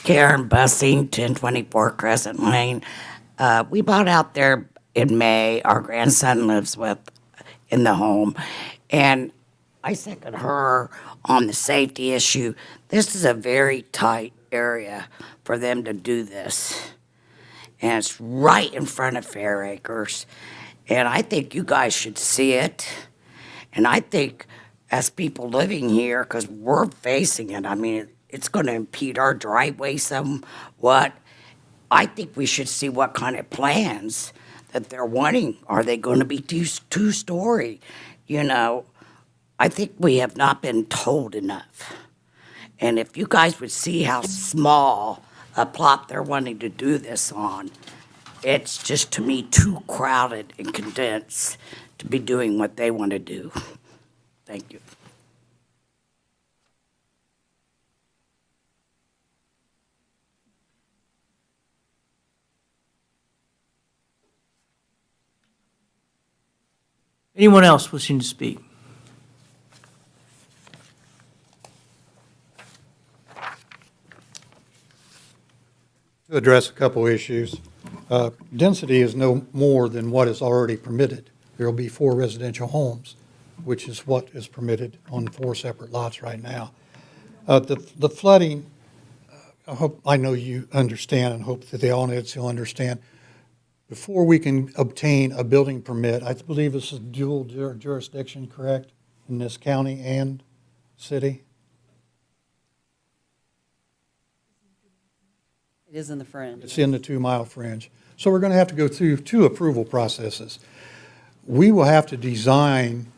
Karen Bussing, 1024 Crescent Lane. We bought out there in May. Our grandson lives in the home. And I second her on the safety issue. This is a very tight area for them to do this. And it's right in front of Fair Acres. And I think you guys should see it. And I think as people living here, because we're facing it, I mean, it's going to impede our driveway somewhat. I think we should see what kind of plans that they're wanting. Are they going to be two-story? You know, I think we have not been told enough. And if you guys would see how small a plot they're wanting to do this on, it's just, to me, too crowded and condensed to be doing what they want to do. Thank you. Anyone else wishing to speak? To address a couple issues, density is no more than what is already permitted. There will be 4 residential homes, which is what is permitted on 4 separate lots right now. The flooding, I know you understand and hope that the audience will understand. Before we can obtain a building permit, I believe this is dual jurisdiction, correct, in this county and city? It is in the fringe. It's in the 2-mile fringe. So we're going to have to go through 2 approval processes. We will have to design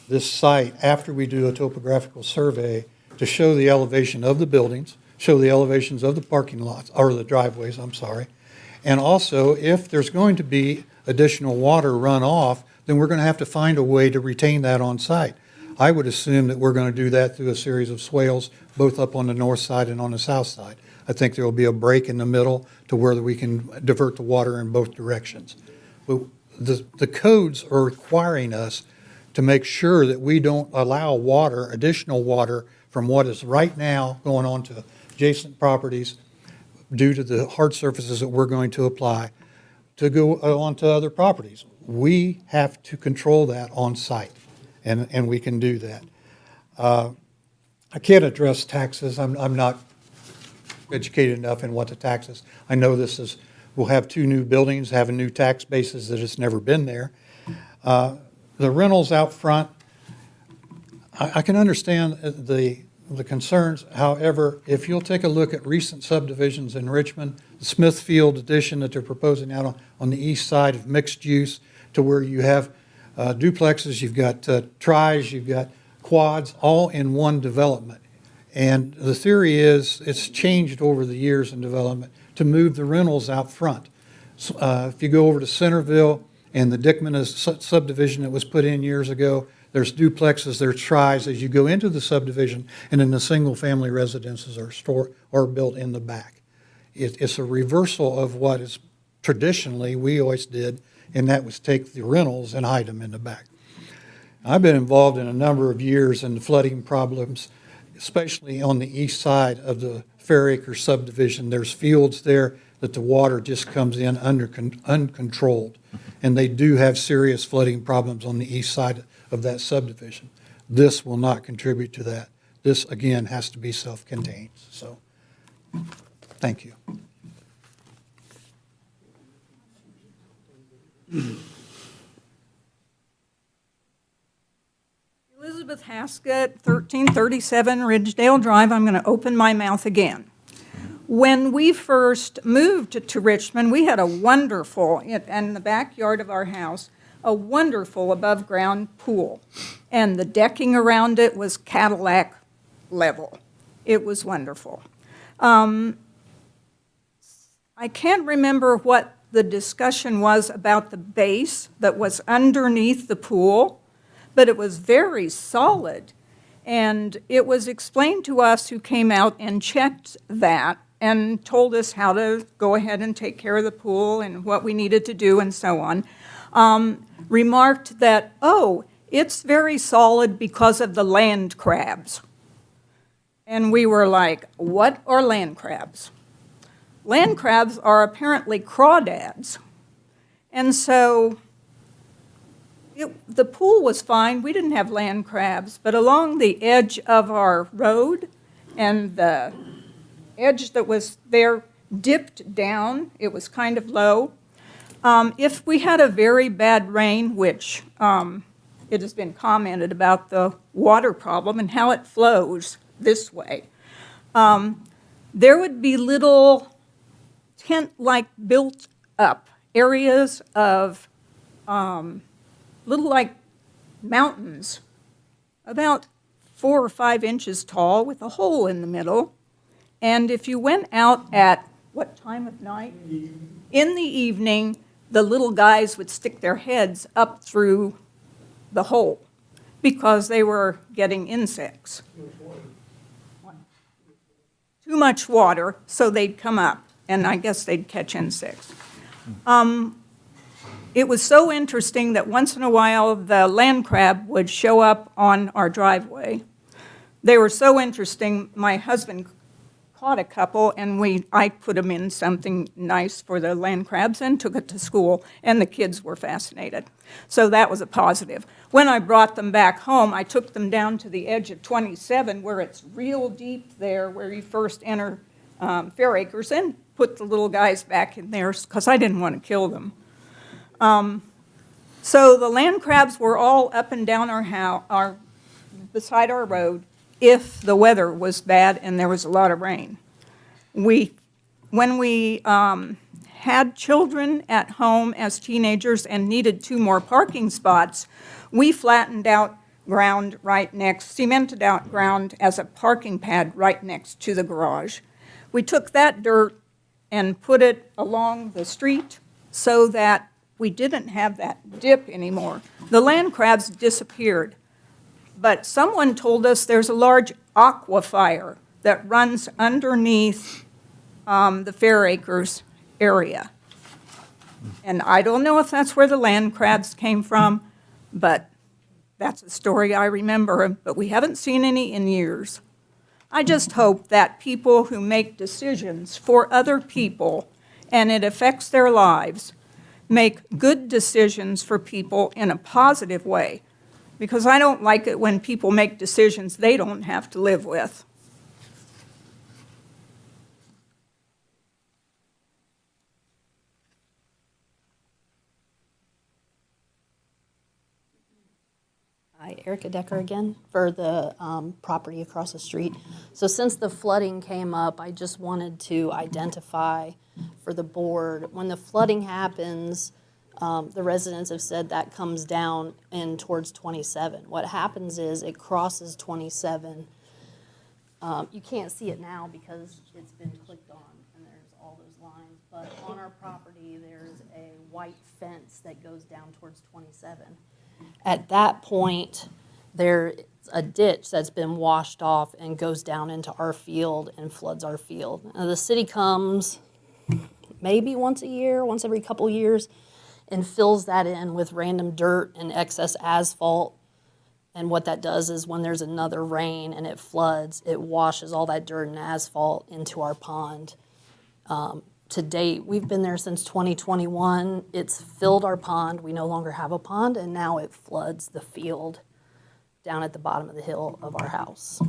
this site after we do a topographical survey to show the elevation of the buildings, show the elevations of the parking lots, or the driveways, I'm sorry. And also, if there's going to be additional water runoff, then we're going to have to find a way to retain that on site. I would assume that we're going to do that through a series of swales, both up on the north side and on the south side. I think there will be a break in the middle to where we can divert the water in both directions. But the codes are requiring us to make sure that we don't allow water, additional water, from what is right now going on to adjacent properties due to the hard surfaces that we're going to apply to go on to other properties. We have to control that on site, and we can do that. I can't address taxes. I'm not educated enough in what the taxes. I know we'll have 2 new buildings, have a new tax basis that has never been there. The rentals out front, I can understand the concerns. However, if you'll take a look at recent subdivisions in Richmond, the Smithfield addition that they're proposing out on the east side of mixed use, to where you have duplexes, you've got tris, you've got quads, all in one development. And the theory is it's changed over the years in development to move the rentals out front. So, if you go over to Centerville and the Dickman subdivision that was put in years ago, there's duplexes, there's tris as you go into the subdivision, and then the single-family residences are built in the back. It's a reversal of what is traditionally we always did, and that was take the rentals and hide them in the back. I've been involved in a number of years in the flooding problems, especially on the east side of the Fair Acres subdivision. There's fields there that the water just comes in uncontrolled, and they do have serious flooding problems on the east side of that subdivision. This will not contribute to that. This, again, has to be self-contained. So, thank you. Elizabeth Haskett, 1337 Ridgedale Drive. I'm going to open my mouth again. When we first moved to Richmond, we had a wonderful, in the backyard of our house, a wonderful above-ground pool. And the decking around it was Cadillac level. It was wonderful. I can't remember what the discussion was about the base that was underneath the pool, but it was very solid. And it was explained to us who came out and checked that and told us how to go ahead and take care of the pool and what we needed to do and so on, remarked that, oh, it's very solid because of the land crabs. And we were like, what are land crabs? Land crabs are apparently crawdads. And so the pool was fine. We didn't have land crabs. But along the edge of our road and the edge that was there dipped down, it was kind of low. If we had a very bad rain, which it has been commented about the water problem and how it flows this way, there would be little tent-like built up areas of little like mountains, about 4 or 5 inches tall with a hole in the middle. And if you went out at what time of night? In the evening, the little guys would stick their heads up through the hole because they were getting insects. Too much water, so they'd come up, and I guess they'd catch insects. It was so interesting that once in a while the land crab would show up on our driveway. They were so interesting, my husband caught a couple, and I put them in something nice for the land crabs and took it to school, and the kids were fascinated. So that was a positive. When I brought them back home, I took them down to the edge of 27, where it's real deep there, where you first enter Fair Acres, and put the little guys back in there, because I didn't want to kill them. So the land crabs were all up and down beside our road, if the weather was bad and there was a lot of rain. When we had children at home as teenagers and needed 2 more parking spots, we flattened out ground cemented out ground as a parking pad right next to the garage. We took that dirt and put it along the street so that we didn't have that dip anymore. The land crabs disappeared. But someone told us there's a large aquifer that runs underneath the Fair Acres area. And I don't know if that's where the land crabs came from, but that's a story I remember, but we haven't seen any in years. I just hope that people who make decisions for other people and it affects their lives make good decisions for people in a positive way. Because I don't like it when people make decisions they don't have to live with. Hi, Erica Decker again for the property across the street. So since the flooding came up, I just wanted to identify for the board, when the flooding happens, the residents have said that comes down in towards 27. What happens is it crosses 27. You can't see it now because it's been clicked on and there's all those lines. But on our property, there's a white fence that goes down towards 27. At that point, there's a ditch that's been washed off and goes down into our field and floods our field. Now, the city comes maybe once a year, once every couple years, and fills that in with random dirt and excess asphalt. And what that does is when there's another rain and it floods, it washes all that dirt and asphalt into our pond. To date, we've been there since 2021. It's filled our pond. We no longer have a pond, and now it floods the field down at the bottom of the hill of our house.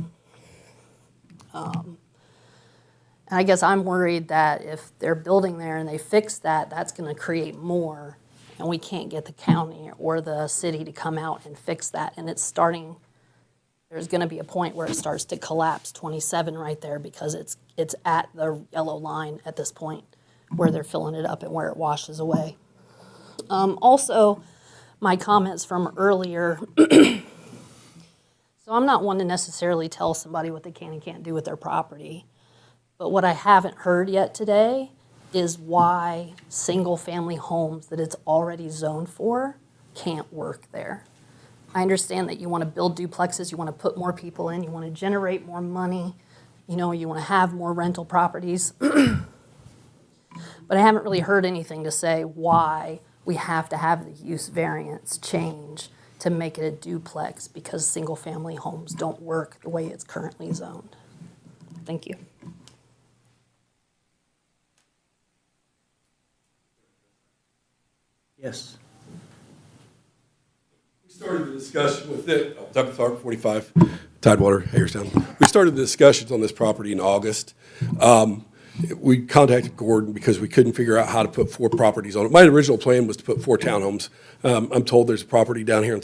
And I guess I'm worried that if they're building there and they fix that, that's going to create more. And we can't get the county or the city to come out and fix that. And it's starting, there's going to be a point where it starts to collapse 27 right there because it's at the yellow line at this point where they're filling it up and where it washes away. Also, my comments from earlier, so I'm not one to necessarily tell somebody what they can and can't do with their property. But what I haven't heard yet today is why single-family homes that it's already zoned for can't work there. I understand that you want to build duplexes, you want to put more people in, you want to generate more money, you want to have more rental properties. But I haven't really heard anything to say why we have to have the use variance change to make it a duplex because single-family homes don't work the way it's currently zoned. Thank you. Yes. We started the discussion with it, Doug Tharp, 45, Tidewater, Hagerstown. We started the discussions on this property in August. We contacted Gordon because we couldn't figure out how to put 4 properties on it. My original plan was to put 4 townhomes. I'm told there's a property down here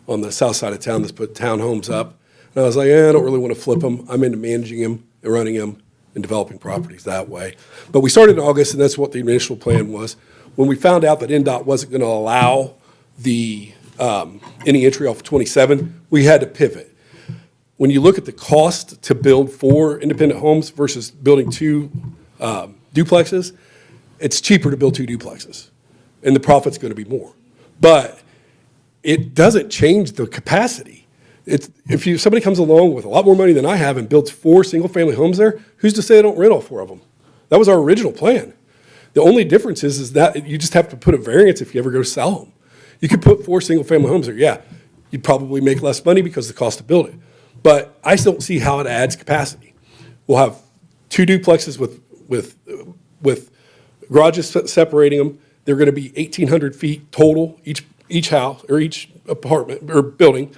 on the south side of town that's put townhomes up. And I was like, I don't really want to flip them. I'm into managing them and running them and developing properties that way. But we started in August, and that's what the initial plan was. When we found out that NDOT wasn't going to allow the any entry off of 27, we had to pivot. When you look at the cost to build 4 independent homes versus building 2 duplexes, it's cheaper to build 2 duplexes, and the profit's going to be more. But it doesn't change the capacity. If somebody comes along with a lot more money than I have and builds 4 single-family homes there, who's to say they don't rent all 4 of them? That was our original plan. The only difference is that you just have to put a variance if you ever go to sell them. You could put 4 single-family homes there. Yeah, you'd probably make less money because of the cost to build it. But I don't see how it adds capacity. We'll have 2 duplexes with garages separating them. They're going to be 1,800 feet total, each house or each apartment or building.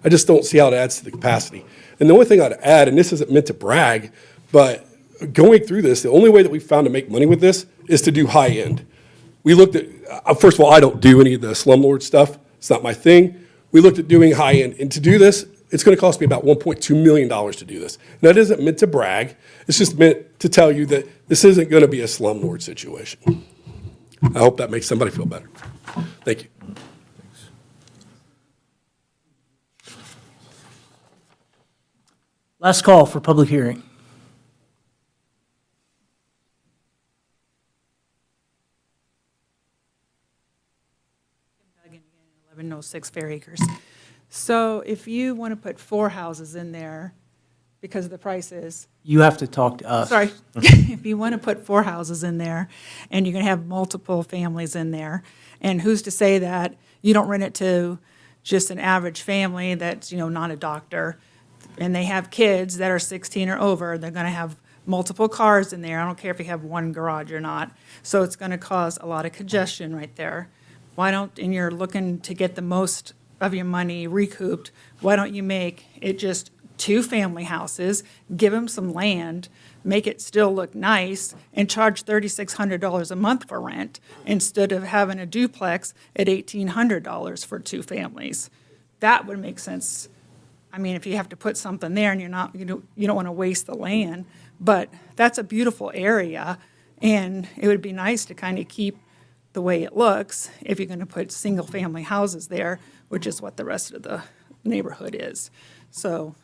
I just don't see how it adds to the capacity. And the only thing I'd add, and this isn't meant to brag, but going through this, the only way that we found to make money with this is to do high end. We looked at, first of all, I don't do any of the slumlord stuff. It's not my thing. We looked at doing high end. And to do this, it's going to cost me about $1.2 million to do this. Now, it isn't meant to brag. It's just meant to tell you that this isn't going to be a slumlord situation. I hope that makes somebody feel better. Thank you. Last call for public hearing. Duggan again, 1106 Fair Acres. So if you want to put 4 houses in there, because of the prices, You have to talk to us. sorry, if you want to put 4 houses in there, and you're going to have multiple families in there, and who's to say that you don't rent it to just an average family that's, not a doctor, and they have kids that are 16 or over, they're going to have multiple cars in there. I don't care if you have 1 garage or not. So it's going to cause a lot of congestion right there. And you're looking to get the most of your money recouped, why don't you make it just 2 family houses, give them some land, make it still look nice, and charge $3,600 a month for rent instead of having a duplex at $1,800 for 2 families. That would make sense. I mean, if you have to put something there and you don't want to waste the land, but that's a beautiful area, and it would be nice to kind of keep the way it looks if you're going to put single-family houses there, which is what the rest of the neighborhood is. So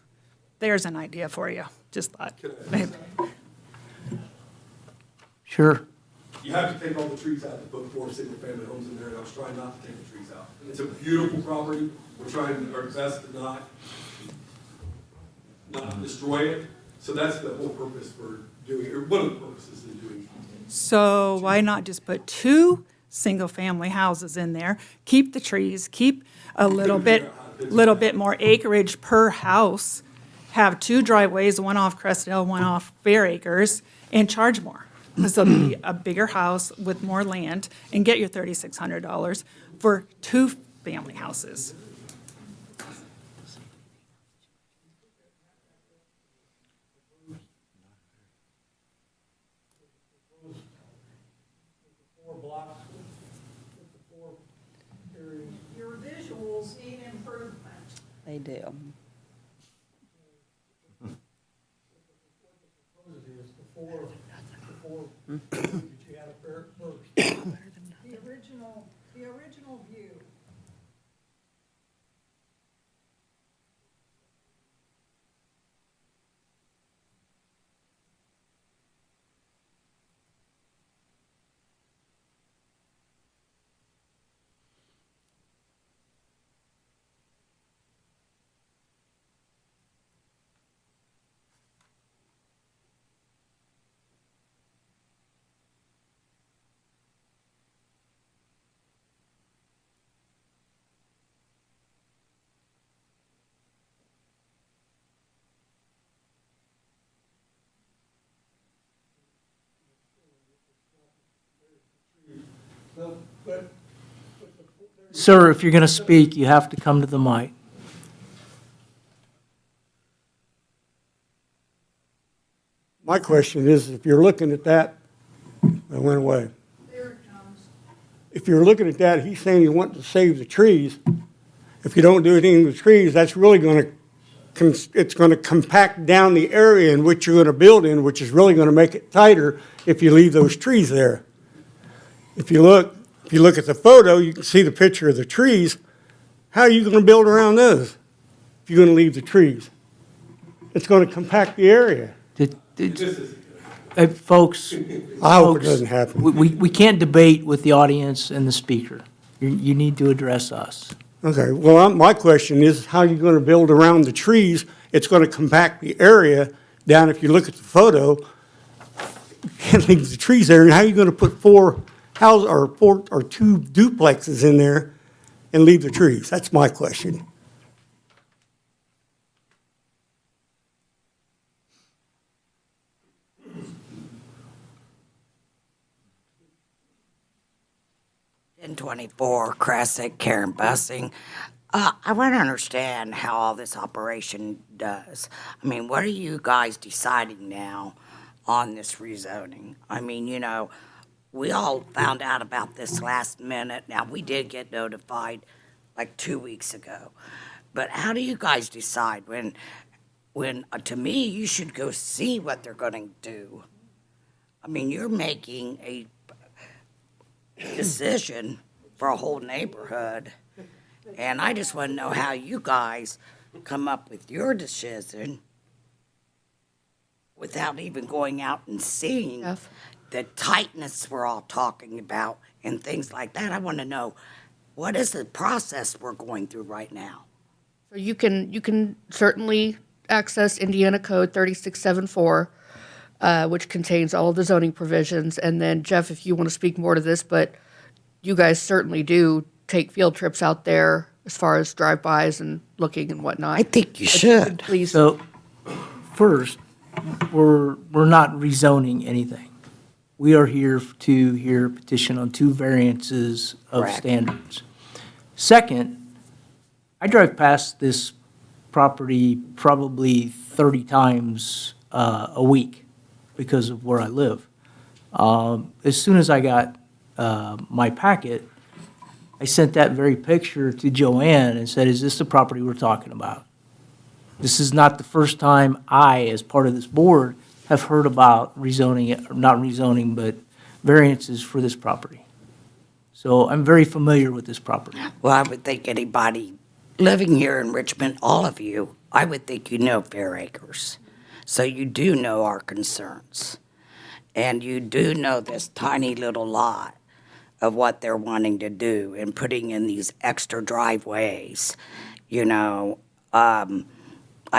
there's an idea for you. Just thought. Sure. You have to take all the trees out to put 4 single-family homes in there, and I was trying not to take the trees out. It's a beautiful property. We're trying our best to not destroy it. So that's the whole purpose for doing, or one of the purposes in doing. So why not just put 2 single-family houses in there, keep the trees, keep a little bit more acreage per house, have 2 driveways, one off Crestdale, one off Fair Acres, and charge more. So it'll be a bigger house with more land, and get your $3,600 for 2 family houses. Your visuals need improvement. They do. The original view. Sir, if you're going to speak, you have to come to the mic. My question is, if you're looking at that, it went away. If you're looking at that, he's saying he wants to save the trees. If you don't do anything with the trees, that's really going to, it's going to compact down the area in which you're going to build in, which is really going to make it tighter if you leave those trees there. If you look at the photo, you can see the picture of the trees. How are you going to build around those if you're going to leave the trees? It's going to compact the area. Folks, I hope it folks, doesn't happen. we can't debate with the audience and the speaker. You need to address us. Okay, well, my question is, how are you going to build around the trees? It's going to compact the area down. If you look at the photo, you can't leave the trees there. And how are you going to put two duplexes in there and leave the trees? That's my question. In 24, Crescent, Karen Bussing. I want to understand how all this operation does. I mean, what are you guys deciding now on this rezoning? I mean, you know, we all found out about this last minute. Now, we did get notified like 2 weeks ago. But how do you guys decide when to me, you should go see what they're going to do? I mean, you're making a decision for a whole neighborhood. And I just want to know how you guys come up with your decision without even going out and seeing the tightness we're all talking about and things like that. I want to know, what is the process we're going through right now? So you can certainly access Indiana Code 3674, which contains all of the zoning provisions. And then, Jeff, if you want to speak more to this, but you guys certainly do take field trips out there as far as drive-bys and looking and whatnot. I think you should. Please. So, first, we're not rezoning anything. We are here to hear a petition on 2 variances of Correct. standards. Second, I drive past this property probably 30 times a week because of where I live. As soon as I got my packet, I sent that very picture to Joanne and said, is this the property we're talking about? This is not the first time I, as part of this board, have heard about rezoning, not rezoning, but variances for this property. So I'm very familiar with this property. Well, I would think anybody living here in Richmond, all of you, I would think you know Fair Acres. So you do know our concerns. And you do know this tiny little lot of what they're wanting to do and putting in these extra driveways. You know, I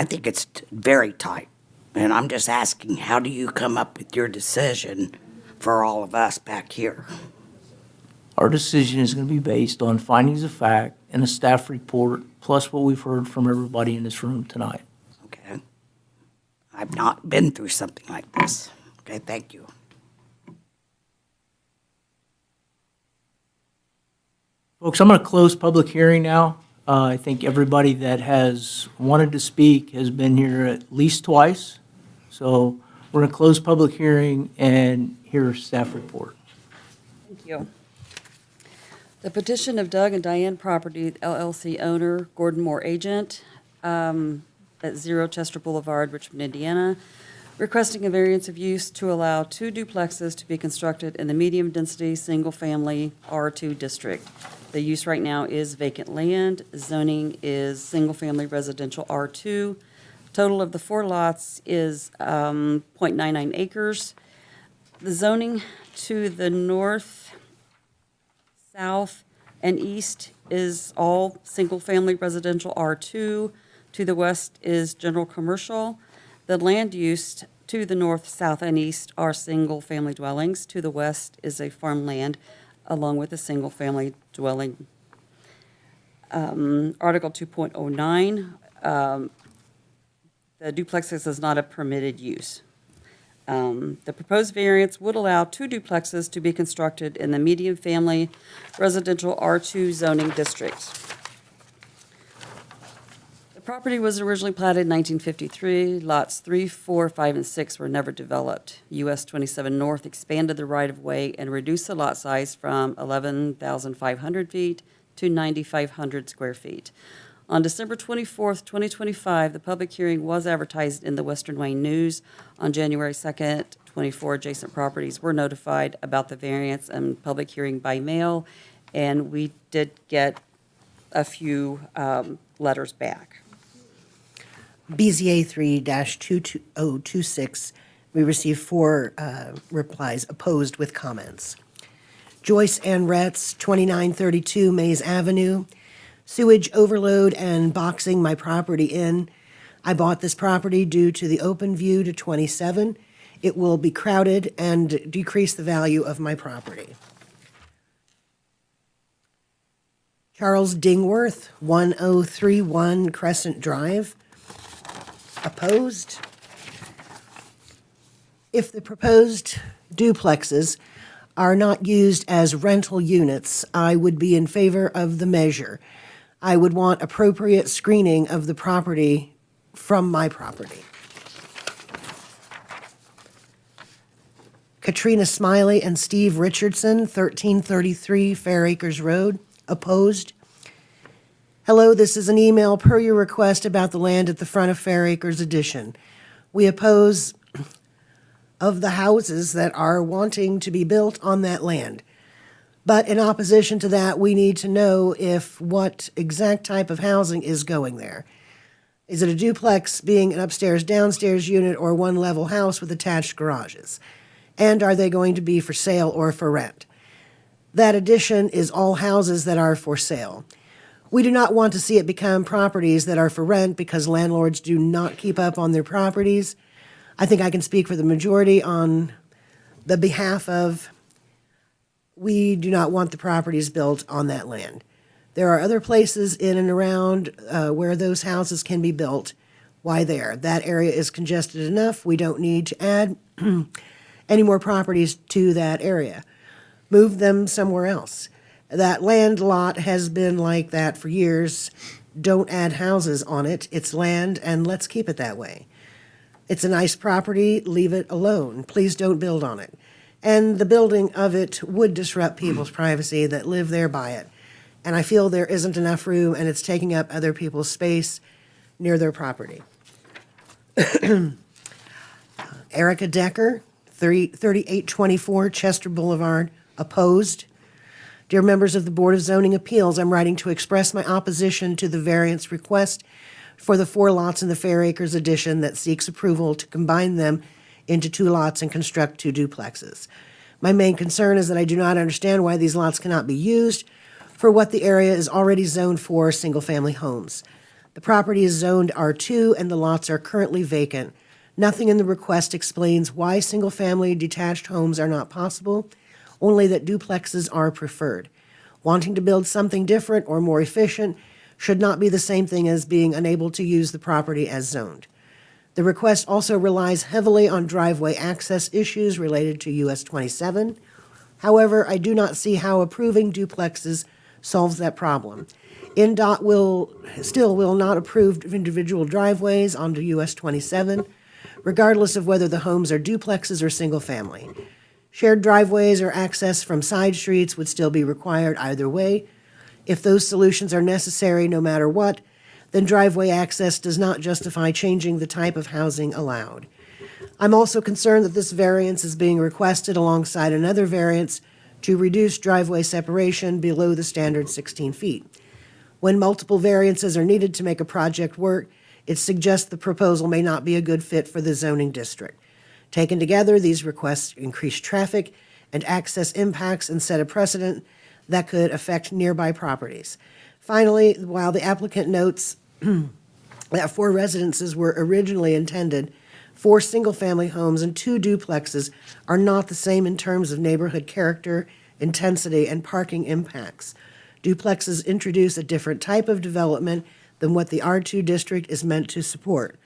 think it's very tight. And I'm just asking, how do you come up with your decision for all of us back here? Our decision is going to be based on findings of fact and a staff report, plus what we've heard from everybody in this room tonight. Okay. I've not been through something like this. Okay, thank you. Folks, I'm going to close public hearing now. I think everybody that has wanted to speak has been here at least twice. So we're going to close public hearing and hear staff report. Thank you. The petition of Doug and Diane Property LLC owner, Gordon Moore agent, at 0 Chester Boulevard, Richmond, Indiana, requesting a variance of use to allow 2 duplexes to be constructed in the medium-density, single-family R2 district. The use right now is vacant land. Zoning is single-family residential R2. Total of the 4 lots is 0.99 acres. The zoning to the north, south, and east is all single-family residential R2. To the west is general commercial. The land use to the north, south, and east are single-family dwellings. To the west is a farmland along with a single-family dwelling. Article 2.09, the duplexes is not a permitted use. The proposed variance would allow 2 duplexes to be constructed in the medium-family residential R2 zoning district. The property was originally platted in 1953. Lots 3, 4, 5, and 6 were never developed. US 27 North expanded the right-of-way and reduced the lot size from 11,500 feet to 9,500 square feet. On December 24th, 2025, the public hearing was advertised in the Western Wayne News. On January 2nd, 24 adjacent properties were notified about the variance and public hearing by mail, and we did get a few letters back. BZA 3-22026, we received 4 replies opposed with comments. Joyce Ann Retz, 2932 Mays Avenue. Sewage overload and boxing my property in. I bought this property due to the open view to 27. It will be crowded and decrease the value of my property. Charles Dingworth, 1031 Crescent Drive. Opposed. If the proposed duplexes are not used as rental units, I would be in favor of the measure. I would want appropriate screening of the property from my property. Katrina Smiley and Steve Richardson, 1333 Fair Acres Road. Opposed. Hello, this is an email per your request about the land at the front of Fair Acres Addition. We oppose of the houses that are wanting to be built on that land. But in opposition to that, we need to know if what exact type of housing is going there. Is it a duplex being an upstairs, downstairs unit, or one-level house with attached garages? And are they going to be for sale or for rent? That addition is all houses that are for sale. We do not want to see it become properties that are for rent because landlords do not keep up on their properties. I think I can speak for the majority on the behalf of we do not want the properties built on that land. There are other places in and around where those houses can be built. Why there? That area is congested enough. We don't need to add any more properties to that area. Move them somewhere else. That land lot has been like that for years. Don't add houses on it. It's land, and let's keep it that way. It's a nice property. Leave it alone. Please don't build on it. And the building of it would disrupt people's privacy that live there by it. And I feel there isn't enough room, and it's taking up other people's space near their property. Erica Decker, 3824 Chester Boulevard, opposed. Dear members of the Board of Zoning Appeals, I'm writing to express my opposition to the variance request for the 4 lots in the Fair Acres addition that seeks approval to combine them into 2 lots and construct 2 duplexes. My main concern is that I do not understand why these lots cannot be used for what the area is already zoned for, single-family homes. The property is zoned R2 and the lots are currently vacant. Nothing in the request explains why single-family detached homes are not possible, only that duplexes are preferred. Wanting to build something different or more efficient should not be the same thing as being unable to use the property as zoned. The request also relies heavily on driveway access issues related to US 27. However, I do not see how approving duplexes solves that problem. NDOT will not approve individual driveways onto US 27, regardless of whether the homes are duplexes or single-family. Shared driveways or access from side streets would still be required either way. If those solutions are necessary no matter what, then driveway access does not justify changing the type of housing allowed. I'm also concerned that this variance is being requested alongside another variance to reduce driveway separation below the standard 16 feet. When multiple variances are needed to make a project work, it suggests the proposal may not be a good fit for the zoning district. Taken together, these requests increase traffic and access impacts and set a precedent that could affect nearby properties. Finally, while the applicant notes that 4 residences were originally intended, 4 single-family homes and 2 duplexes are not the same in terms of neighborhood character, intensity, and parking impacts. Duplexes introduce a different type of development than what the R2 district is meant to support.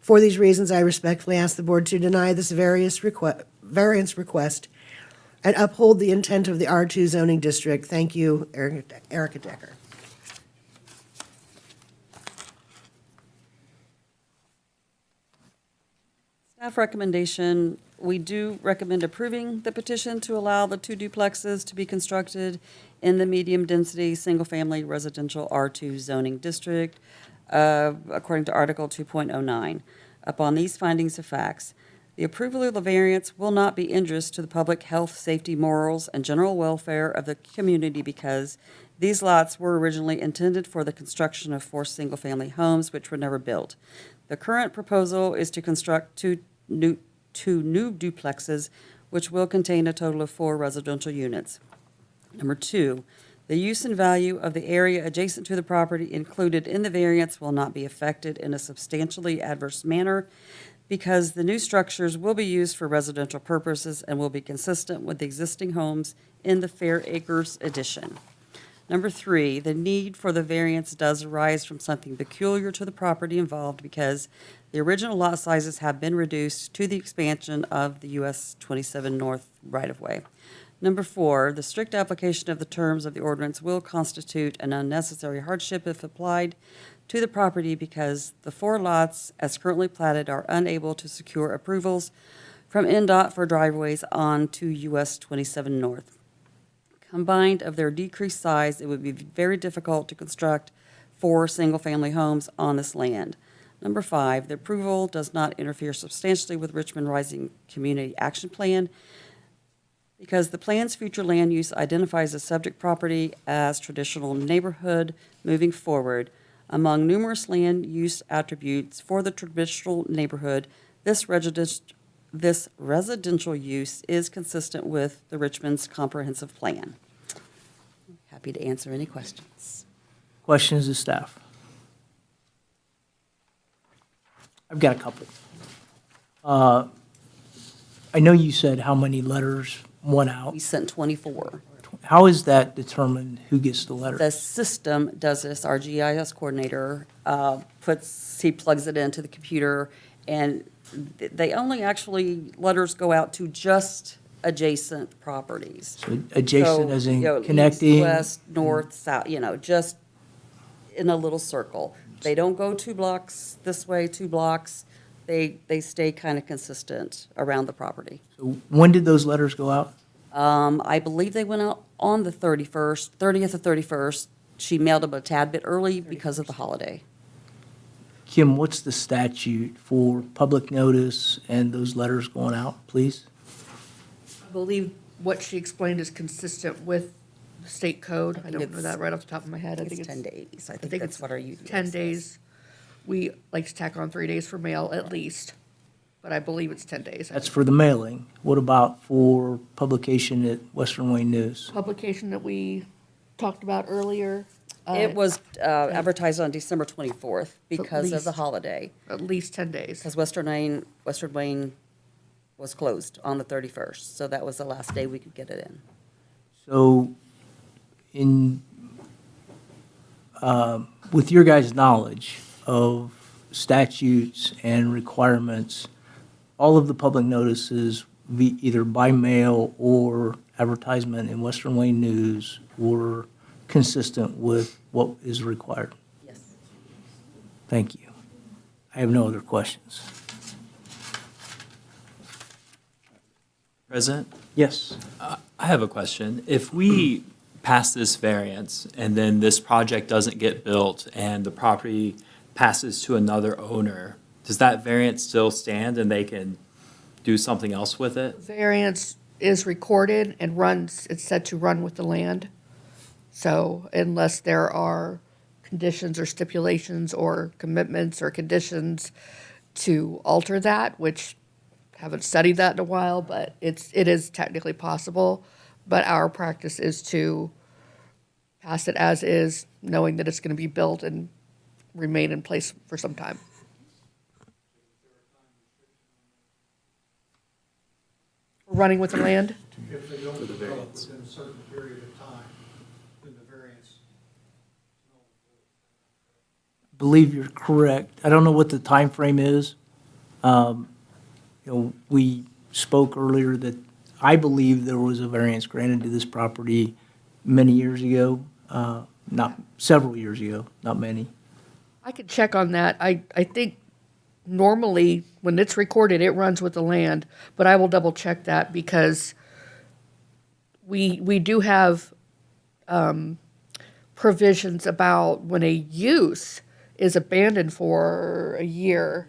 For these reasons, I respectfully ask the board to deny this variance request and uphold the intent of the R2 zoning district. Thank you, Erica Decker. Staff recommendation, we do recommend approving the petition to allow the 2 duplexes to be constructed in the medium-density, single-family residential R2 zoning district, according to Article 2.09. Upon these findings of facts, the approval of the variance will not be injurious to the public health, safety, morals, and general welfare of the community because these lots were originally intended for the construction of 4 single-family homes, which were never built. The current proposal is to construct two new duplexes, which will contain a total of 4 residential units. Number 2, the use and value of the area adjacent to the property included in the variance will not be affected in a substantially adverse manner because the new structures will be used for residential purposes and will be consistent with the existing homes in the Fair Acres addition. Number 3, the need for the variance does arise from something peculiar to the property involved because the original lot sizes have been reduced to the expansion of the US 27 North right-of-way. Number 4, the strict application of the terms of the ordinance will constitute an unnecessary hardship if applied to the property because the 4 lots, as currently platted, are unable to secure approvals from NDOT for driveways on to US 27 North. Combined of their decreased size, it would be very difficult to construct 4 single-family homes on this land. Number 5, the approval does not interfere substantially with Richmond Rising Community Action Plan because the plan's future land use identifies the subject property as traditional neighborhood moving forward. Among numerous land use attributes for the traditional neighborhood, this residential use is consistent with the Richmond's comprehensive plan. Happy to answer any questions. Questions of staff? I've got a couple. I know you said how many letters went out. We sent 24. How is that determined who gets the letter? The system does this, our GIS coordinator he plugs it into the computer, and they only actually, letters go out to just adjacent properties. So adjacent So, as in you know, connecting? East, west, north, south, just in a little circle. They don't go 2 blocks this way, 2 blocks. They stay kind of consistent around the property. So when did those letters go out? I believe they went out on the 30th or 31st. She mailed them a tad bit early because of the holiday. Kim, what's the statute for public notice and those letters going out, please? I believe what she explained is consistent with the state code. I don't know that right off the top of my head. I think It's 10 days. I think that's it's what our UDO 10 says. days. We like to tack on 3 days for mail at least, but I believe it's 10 days. That's for the mailing. What about for publication at Western Wayne News? Publication that we talked about earlier. It was advertised on December 24th because of the least- holiday. At least 10 days. Because Western Wayne was closed on the 31st, so that was the last day we could get it in. So with your guys' knowledge of statutes and requirements, all of the public notices, either by mail or advertisement in Western Wayne News, were consistent with what is required? Yes. Thank you. I have no other questions. President, Yes. I have a question. If we pass this variance and then this project doesn't get built and the property passes to another owner, does that variance still stand and they can do something else with it? Variance is recorded and it's said to run with the land. So unless there are conditions or stipulations or commitments or conditions to alter that, which haven't studied that in a while, but it is technically possible. But our practice is to pass it as is, knowing that it's going to be built and remain in place for some time. Running with the land? If they don't develop within a certain period of time, then the variance. Believe you're correct. I don't know what the time frame is, We spoke earlier that I believe there was a variance granted to this property many years ago, not several years ago, not many. I could check on that. I think normally, when it's recorded, it runs with the land, but I will double check that because we do have provisions about when a use is abandoned for a year.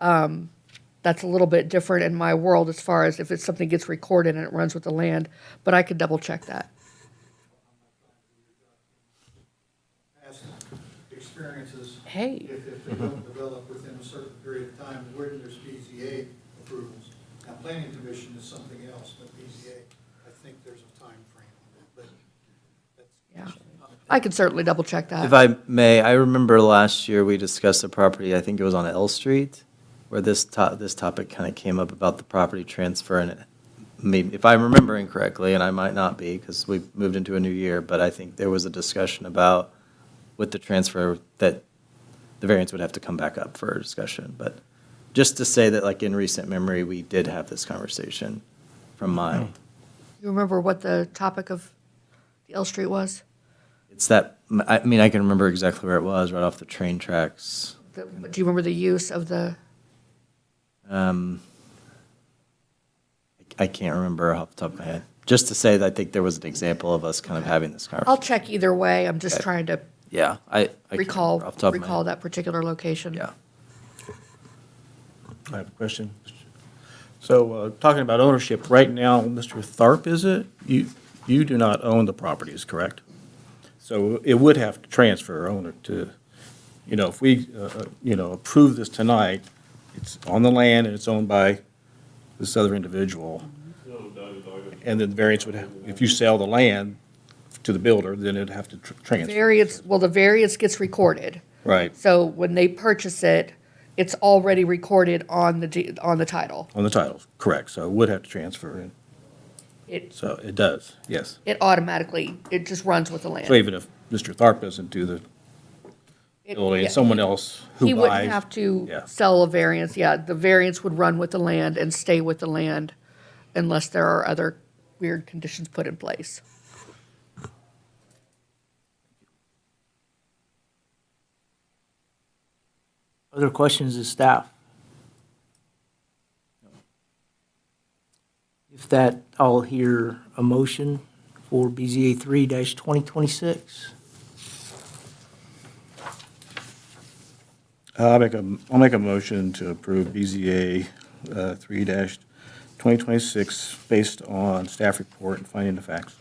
That's a little bit different in my world as far as if it's something gets recorded and it runs with the land, but I could double check that. Past experiences. Hey. If they don't develop within a certain period of time, when there's BZA approvals. Now, planning commission is something else, but BZA, I think there's a time frame on that, but that's. Yeah. I could certainly double check that. If I may, I remember last year we discussed a property, I think it was on L Street, where this topic kind of came up about the property transfer, and if I'm remembering correctly, and I might not be, because we've moved into a new year, but I think there was a discussion about, with the transfer, that the variance would have to come back up for a discussion. But just to say that, like, in recent memory, we did have this conversation from my, You remember what the topic of the L Street was? it's that, I mean, I can remember exactly where it was, right off the train tracks. Do you remember the use of the? I can't remember off the top of my head. Just to say that I think there was an example of us kind of having this conversation. I'll check either way. I'm just trying to Yeah, I can't recall remember off the top of my head. that particular location. Yeah. I have a question. So, talking about ownership, right now, Mr. Tharp, is it? You do not own the properties, correct? So it would have to transfer owner to, if we, approve this tonight, it's on the land and it's owned by this other individual. And then the variance would have, if you sell the land to the builder, then it'd have to transfer. The variance gets recorded. Right, So when they purchase it, it's already recorded on the title. on the titles, correct. So it would have to transfer in. It So it does, yes. automatically, it just runs with the land. So even if Mr. Tharp doesn't do the building, yeah, it's someone else who buys. He wouldn't have to Yeah. sell a variance, yeah. The variance would run with the land and stay with the land unless there are other weird conditions put in place. Other questions of staff? If that, I'll hear a motion for BZA 3-2026. I'll make a motion to approve BZA 3-2026 based on staff report and finding the facts.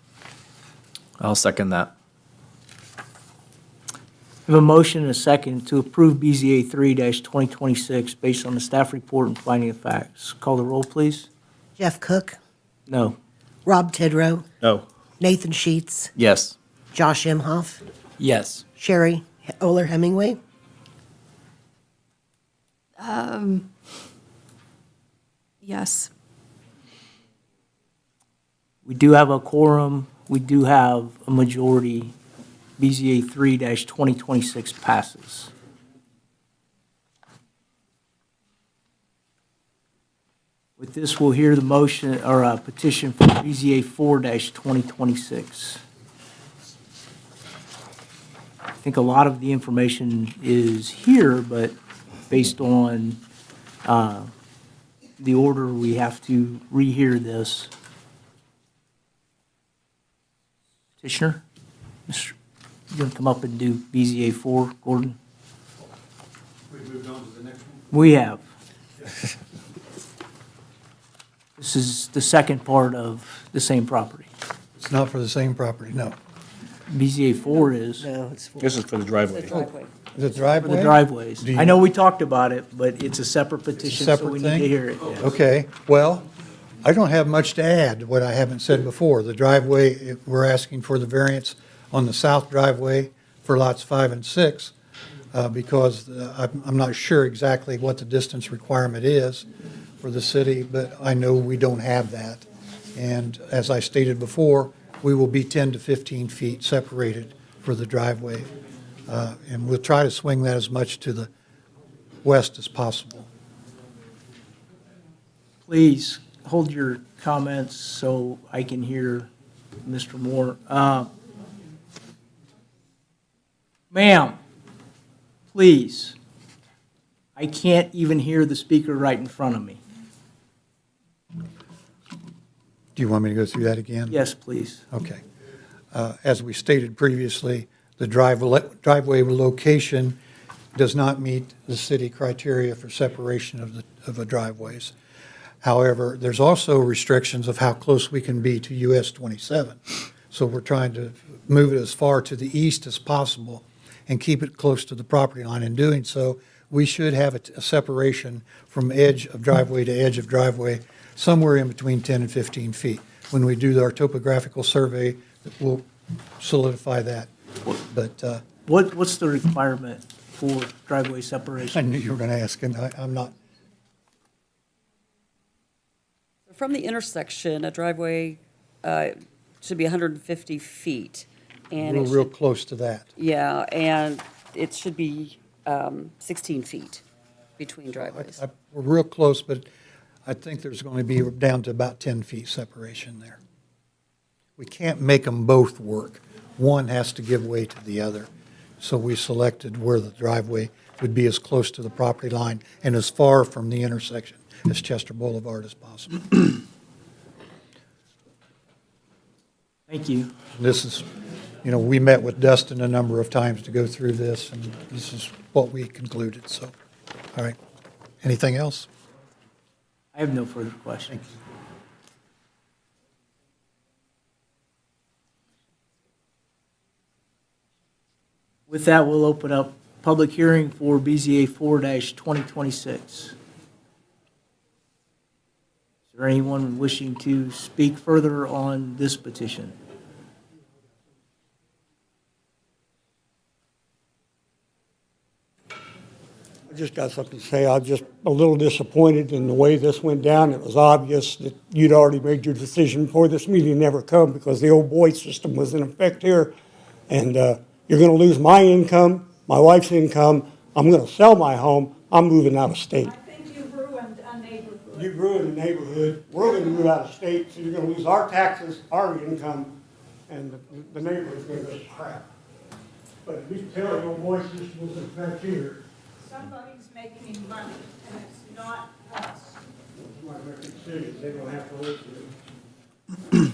I'll second that. We have a motion and a second to approve BZA 3-2026 based on the staff report and finding of facts. Call the roll, please. Jeff Cook, No. Rob Tidrow, No. Nathan Sheets, Yes. Josh Imhoff, Yes. Sherry Oler Hemingway. Yes. We do have a quorum. We do have a majority. BZA 3-2026 passes. With this, we'll hear the motion or petition for BZA 4-2026. I think a lot of the information is here, but based on the order, we have to rehear this. Petitioner, you going to come up and do BZA 4, Gordon? We moved on to the next one. We have. This is the second part of the same property. It's not for the same property, no. BZA 4 is No, it's for. This is for the driveway. Is it for driveway? the driveways. Do you- I know we talked about it, but it's a separate petition, so separate we need thing? to hear it. yes. Okay, well, I don't have much to add, what I haven't said before. The driveway, we're asking for the variance on the south driveway for lots 5 and 6, because I'm not sure exactly what the distance requirement is for the city, but I know we don't have that. And as I stated before, we will be 10 to 15 feet separated for the driveway. And we'll try to swing that as much to the west as possible. please hold your comments so I can hear Mr. Moore. Ma'am, please. I can't even hear the speaker right in front of me. Do you want me to go through that again? Yes, please. Okay. As we stated previously, the driveway location does not meet the city criteria for separation of the driveways. However, there's also restrictions of how close we can be to US 27. So we're trying to move it as far to the east as possible and keep it close to the property line. In doing so, we should have a separation from edge of driveway to edge of driveway, somewhere in between 10 and 15 feet. When we do our topographical survey, we'll solidify that. But What's the requirement for driveway I separation? knew you were going to ask, and I'm not. From the intersection, a driveway should be 150 feet. And We're real close to that. yeah, and it should be 16 feet between driveways. We're real close, but I think there's going to be down to about 10 feet separation there. We can't make them both work. One has to give way to the other. So we selected where the driveway would be as close to the property line and as far from the intersection as Chester Boulevard as possible. Thank you. This is, we met with Dustin a number of times to go through this, and this is what we concluded, so. All right. Anything else? I have no further questions. With that, we'll open up public hearing for BZA 4-2026. Is there anyone wishing to speak further on this petition? I just got something to say. I'm just a little disappointed in the way this went down. It was obvious that you'd already made your decision before this meeting never come because the old boy system was in effect here. And you're going to lose my income, my wife's income. I'm going to sell my home. I'm moving out of state. I think you've ruined a neighborhood. You've ruined the neighborhood. We're going to move out of state, so you're going to lose our taxes, our income, and the neighborhood's going to go to crap. But at least tell the old boy system was in effect here. Somebody's making money, and it's not us. You want to make decisions, they don't have to listen to you.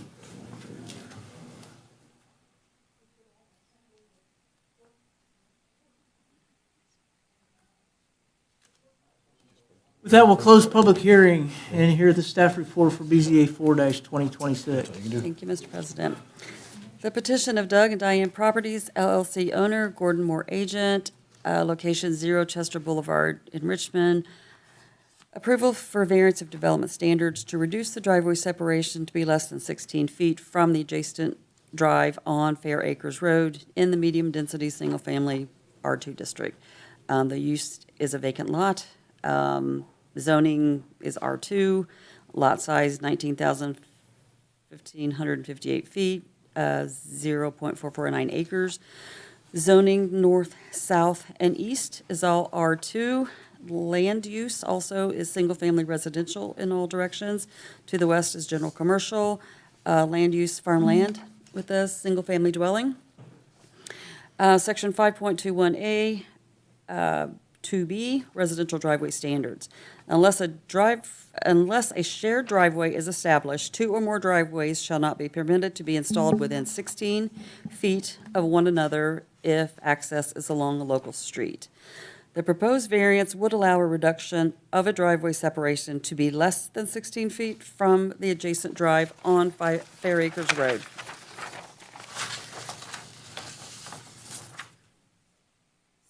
With that, we'll close public hearing and hear the staff report for BZA 4-2026. Thank you, Mr. President. The petition of Doug and Diane Properties, LLC owner, Gordon Moore agent, location 0 Chester Boulevard in Richmond. Approval for variance of development standards to reduce the driveway separation to be less than 16 feet from the adjacent drive on Fair Acres Road in the medium-density, single-family R2 district. The use is a vacant lot. Zoning is R2. Lot size 19,158 feet, 0.449 acres. Zoning north, south, and east is all R2. Land use also is single-family residential in all directions. To the west is general commercial. Land use farmland with a single-family dwelling. Section 5.21A, 2B, residential driveway standards. Unless a shared driveway is established, 2 or more driveways shall not be permitted to be installed within 16 feet of one another if access is along a local street. The proposed variance would allow a reduction of a driveway separation to be less than 16 feet from the adjacent drive on Fair Acres Road.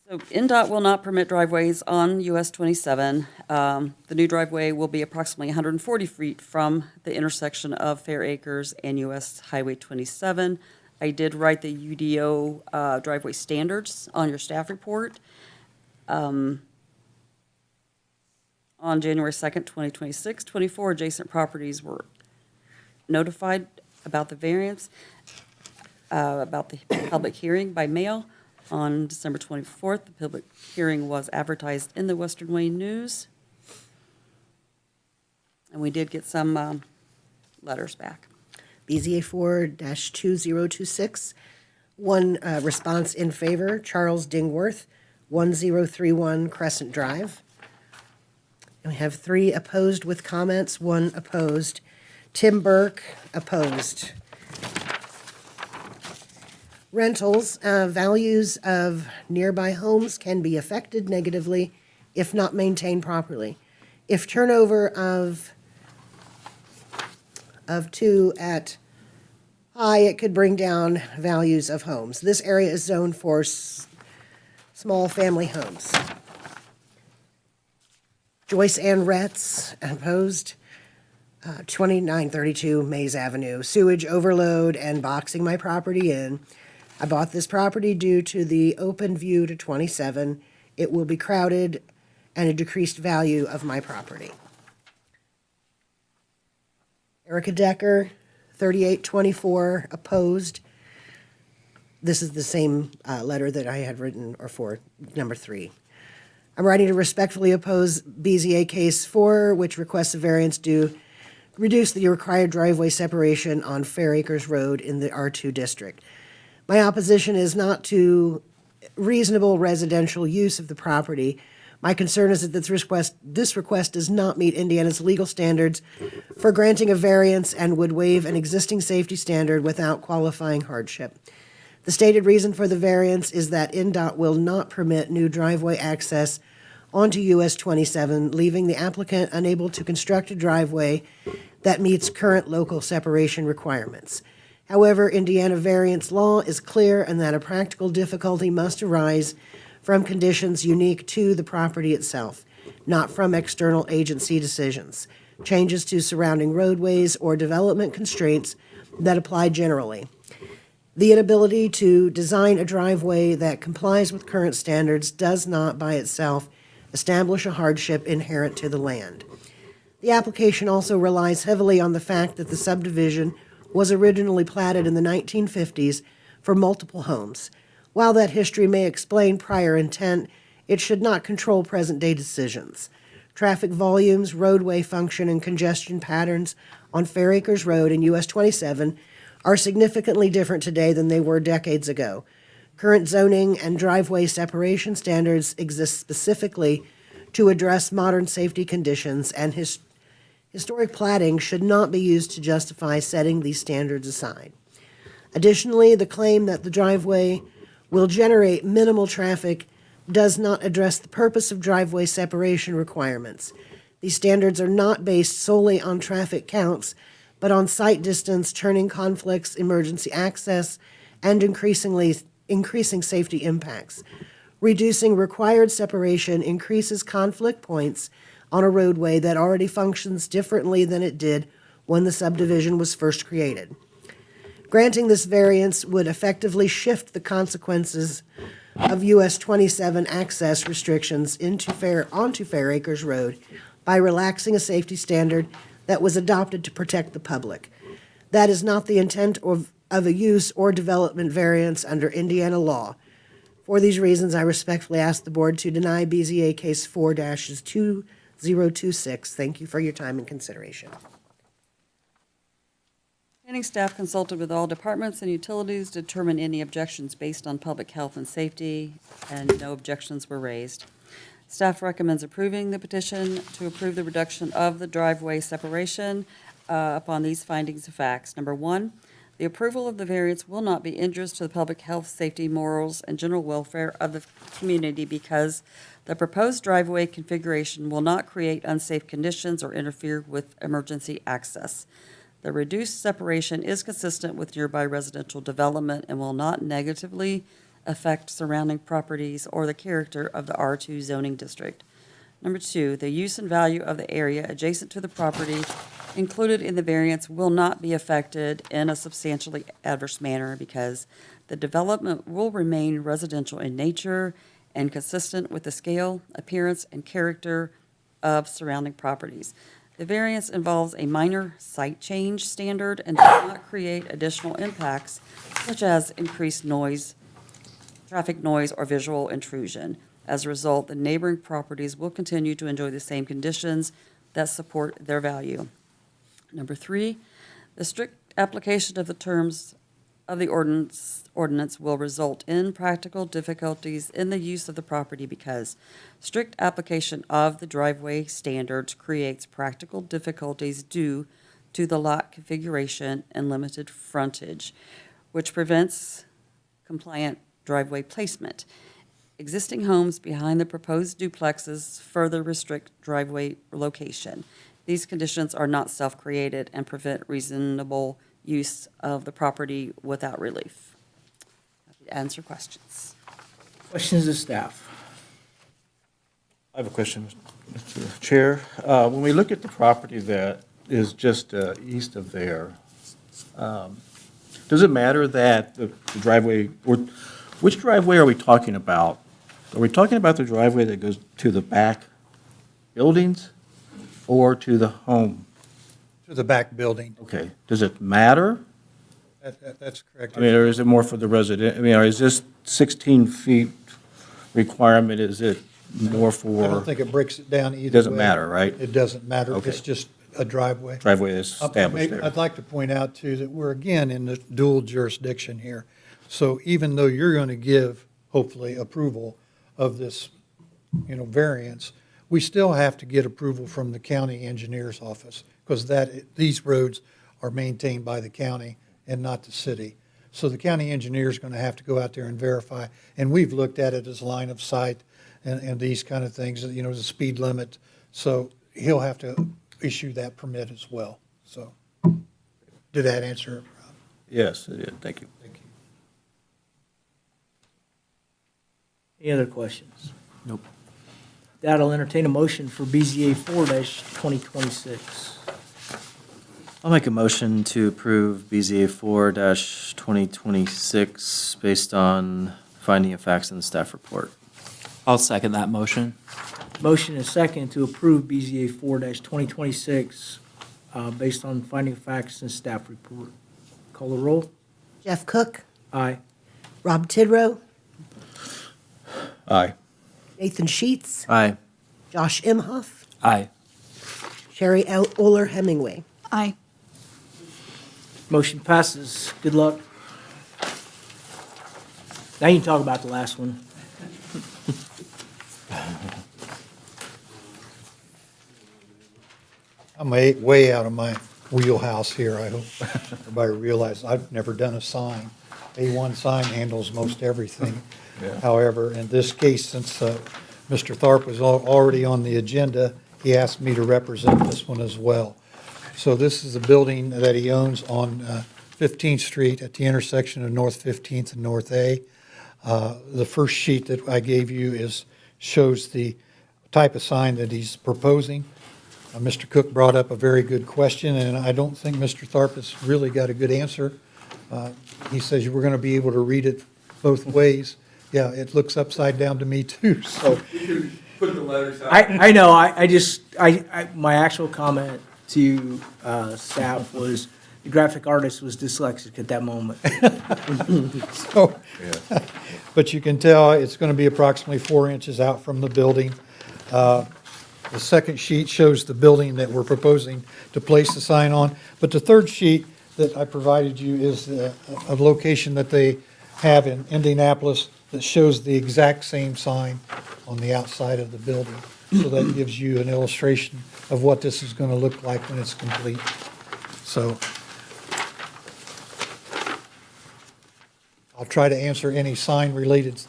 So NDOT will not permit driveways on US 27. The new driveway will be approximately 140 feet from the intersection of Fair Acres and US Highway 27. I did write the UDO driveway standards on your staff report. On January 2nd, 2026, 24 adjacent properties were notified about the variance, about the public hearing by mail. On December 24th, the public hearing was advertised in the Western Wayne News. And we did get some letters back. BZA 4-2026, one response in favor, Charles Dingworth, 1031 Crescent Drive. And we have 3 opposed with comments, 1 opposed. Tim Burke, opposed. Rentals, values of nearby homes can be affected negatively if not maintained properly. If turnover of 2 at high, it could bring down values of homes. This area is zoned for small family homes. Joyce Ann Retz, opposed. 2932 Mays Avenue, sewage overload and boxing my property in. I bought this property due to the open view to 27. It will be crowded and a decreased value of my property. Erica Decker, 3824, opposed. This is the same letter that I had written, or for number 3. I'm writing to respectfully oppose BZA Case 4, which requests a variance to reduce the required driveway separation on Fair Acres Road in the R2 district. My opposition is not to reasonable residential use of the property. My concern is that this request does not meet Indiana's legal standards for granting a variance and would waive an existing safety standard without qualifying hardship. The stated reason for the variance is that NDOT will not permit new driveway access onto US 27, leaving the applicant unable to construct a driveway that meets current local separation requirements. However, Indiana variance law is clear and that a practical difficulty must arise from conditions unique to the property itself, not from external agency decisions, changes to surrounding roadways, or development constraints that apply generally. The inability to design a driveway that complies with current standards does not by itself establish a hardship inherent to the land. The application also relies heavily on the fact that the subdivision was originally platted in the 1950s for multiple homes. While that history may explain prior intent, it should not control present-day decisions. Traffic volumes, roadway function, and congestion patterns on Fair Acres Road and US 27 are significantly different today than they were decades ago. Current zoning and driveway separation standards exist specifically to address modern safety conditions, and historic platting should not be used to justify setting these standards aside. Additionally, the claim that the driveway will generate minimal traffic does not address the purpose of driveway separation requirements. These standards are not based solely on traffic counts, but on sight distance, turning conflicts, emergency access, and increasing safety impacts. Reducing required separation increases conflict points on a roadway that already functions differently than it did when the subdivision was first created. Granting this variance would effectively shift the consequences of US 27 access restrictions onto Fair Acres Road by relaxing a safety standard that was adopted to protect the public. That is not the intent of a use or development variance under Indiana law. For these reasons, I respectfully ask the board to deny BZA Case 4-2026. Thank you for your time and consideration. Planning staff consulted with all departments and utilities, to determine any objections based on public health and safety, and no objections were raised. Staff recommends approving the petition to approve the reduction of the driveway separation upon these findings of facts. Number 1, the approval of the variance will not be injurious to the public health, safety, morals, and general welfare of the community because the proposed driveway configuration will not create unsafe conditions or interfere with emergency access. The reduced separation is consistent with nearby residential development and will not negatively affect surrounding properties or the character of the R2 zoning district. Number 2, the use and value of the area adjacent to the property included in the variance will not be affected in a substantially adverse manner because the development will remain residential in nature and consistent with the scale, appearance, and character of surrounding properties. The variance involves a minor site change standard and does not create additional impacts such as increased noise, traffic noise, or visual intrusion. As a result, the neighboring properties will continue to enjoy the same conditions that support their value. Number 3, the strict application of the terms of the ordinance will result in practical difficulties in the use of the property because strict application of the driveway standards creates practical difficulties due to the lot configuration and limited frontage, which prevents compliant driveway placement. Existing homes behind the proposed duplexes further restrict driveway location. These conditions are not self-created and prevent reasonable use of the property without relief. Happy to answer questions. Questions of staff? I have a question, Mr. Chair. When we look at the property that is just east of there, does it matter that the driveway, or which driveway are we talking about? Are we talking about the driveway that goes to the back buildings or to the home? To the back building. Okay, does it matter? That's correct. I mean, or is it more for the resident, I mean, or is this 16 feet requirement, is it more for? I don't think it breaks it down either way. Doesn't matter, right? It doesn't matter. Okay. It's just a driveway. Driveway is established there. I'd like to point out, too, that we're again in the dual jurisdiction here. So even though you're going to give, hopefully, approval of this, variance, we still have to get approval from the county engineer's office because these roads are maintained by the county and not the city. So the county engineer is going to have to go out there and verify. And we've looked at it as line of sight and these kind of things, the speed limit. So he'll have to issue that permit as well. So did that answer it, Rob? Yes, it did, thank you. Thank you. Any other questions? Nope. That'll entertain a motion for BZA 4-2026. I'll make a motion to approve BZA 4-2026 based on finding of facts in the staff report. I'll second that motion. Motion is second to approve BZA 4-2026 based on finding of facts and staff report. Call the roll. Jeff Cook, Aye. Rob Tidrow, Aye. Nathan Sheets, Aye. Josh Imhoff, Aye. Sherry Oler Hemingway. Aye. Motion passes. Good luck. Now you can talk about the last one. I'm way out of my wheelhouse here. I hope everybody realizes I've never done a sign. A1 sign handles most everything. However, in this case, since Mr. Tharp was already on the agenda, he asked me to represent this one as well. So this is a building that he owns on 15th Street at the intersection of North 15th and North A. The first sheet that I gave you shows the type of sign that he's proposing. Mr. Cook brought up a very good question, and I don't think Mr. Tharp has really got a good answer. He says you were going to be able to read it both ways. Yeah, it looks upside down to me too, so. Put the letters out. I know, my actual comment to staff was the graphic artist was dyslexic at that moment. So, but you can tell it's going to be approximately 4 inches out from the building. The second sheet shows the building that we're proposing to place the sign on. But the third sheet that I provided you is a location that they have in Indianapolis that shows the exact same sign on the outside of the building. So that gives you an illustration of what this is going to look like when it's complete. So I'll try to answer any sign-related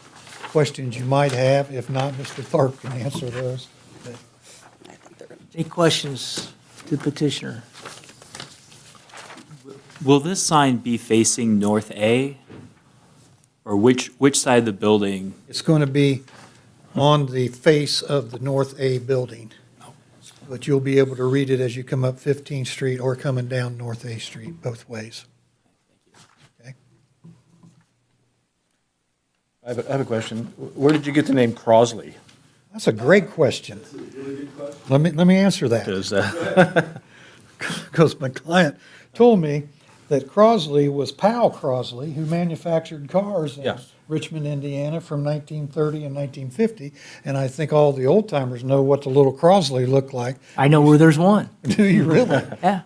questions you might have. If not, Mr. Tharp can answer those. Any questions to the petitioner? Will this sign be facing North A? Or which side of the building? It's going to be on the face of the North A building. But you'll be able to read it as you come up 15th Street or coming down North A Street, both ways. Okay? I have a question. Where did you get the name Crosley? That's a great question. Let me answer that. Because Because my client told me that Crosley was Powell Crosley, who manufactured cars in Yes. Richmond, Indiana from 1930 and 1950. And I think all the old timers know what the little Crosley looked like. I know where there's one. Do you really? Yeah.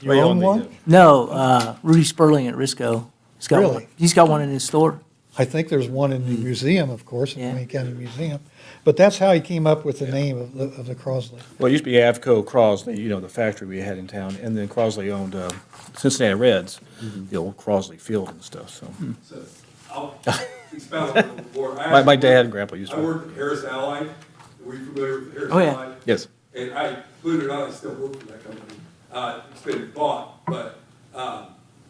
You own one? No, Rudy Sperling at Risco. He's got Really? one. He's got one in his store. I think there's one in the museum, of course, in Yeah. the Wayne County Museum. But that's how he came up with the name of the Crosley. Well, it used to be Avco Crosley, the factory we had in town, and then Crosley owned Cincinnati Reds, the old Crosley Field and stuff, so. So I'll expound a little more. My dad and grandpa used to. I worked at Harris Allied. Were you familiar with Harris Oh, yeah. Allied? Yes. And believe it or not, I still work for that company. It's been bought, but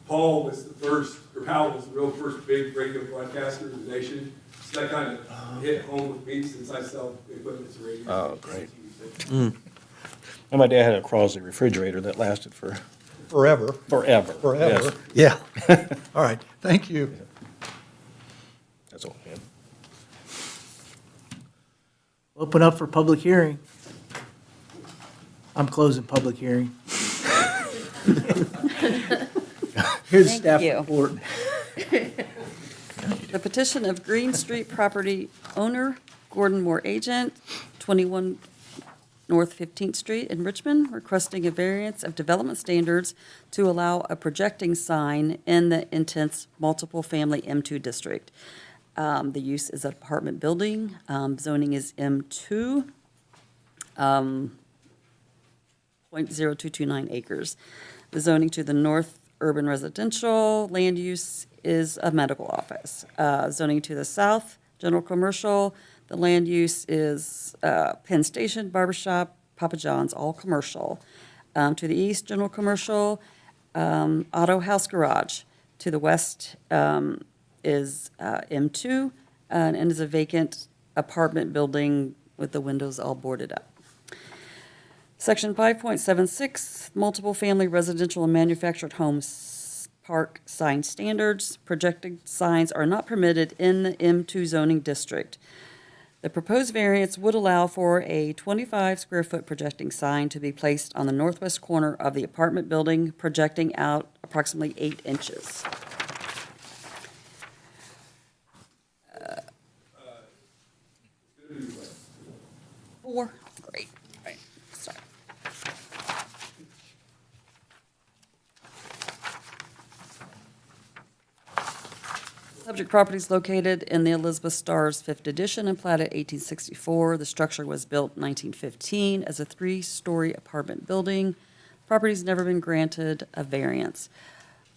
Paul was the first, or Powell was the real first big radio broadcaster in the nation. So that kind of hit home with me since I sell equipment to radio. Oh, great. And my dad had a Crosley refrigerator that lasted for Forever. forever. Forever. Yes. Yeah. All right. Thank you. That's all, man. Open up for public hearing. I'm closing public hearing. Here's the Thank staff you. report. The petition of Green Street property owner, Gordon Moore agent, 21 North 15th Street in Richmond, requesting a variance of development standards to allow a projecting sign in the intense multiple-family M2 district. The use is an apartment building. Zoning is M2, 0.0229 acres. The zoning to the north, urban residential. Land use is a medical office. Zoning to the south, general commercial. The land use is Penn Station, barbershop, Papa John's, all commercial. To the east, general commercial, auto house garage. To the west is M2 and is a vacant apartment building with the windows all boarded up. Section 5.76, multiple family residential and manufactured homes park sign standards. Projected signs are not permitted in the M2 zoning district. The proposed variance would allow for a 25 square foot projecting sign to be placed on the northwest corner of the apartment building, projecting out approximately 8 inches. Four, great, right, sorry. Subject property is located in the Elizabeth Stars 5th Edition and platted 1864. The structure was built 1915 as a 3-story apartment building. Property's never been granted a variance.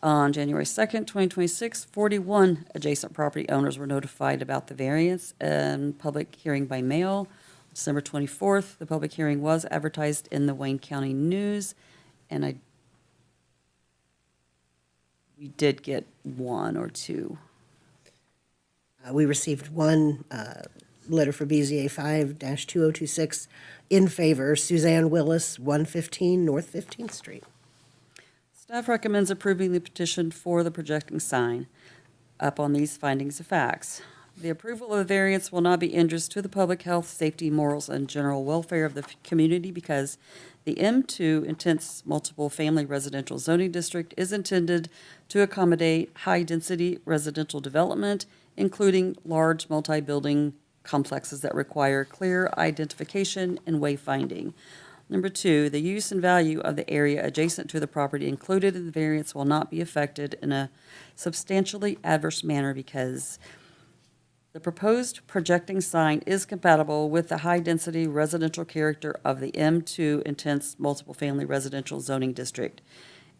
On January 2nd, 2026, 41 adjacent property owners were notified about the variance and public hearing by mail. December 24th, the public hearing was advertised in the Wayne County News, and we did get 1 or 2. We received one letter for BZA 5-2026 in favor, Suzanne Willis, 115 North 15th Street. Staff recommends approving the petition for the projecting sign upon these findings of facts. The approval of the variance will not be injurious to the public health, safety, morals, and general welfare of the community because the M2 intense multiple family residential zoning district is intended to accommodate high-density residential development, including large multi-building complexes that require clear identification and wayfinding. Number 2, the use and value of the area adjacent to the property included in the variance will not be affected in a substantially adverse manner because the proposed projecting sign is compatible with the high-density residential character of the M2 intense multiple-family residential zoning district,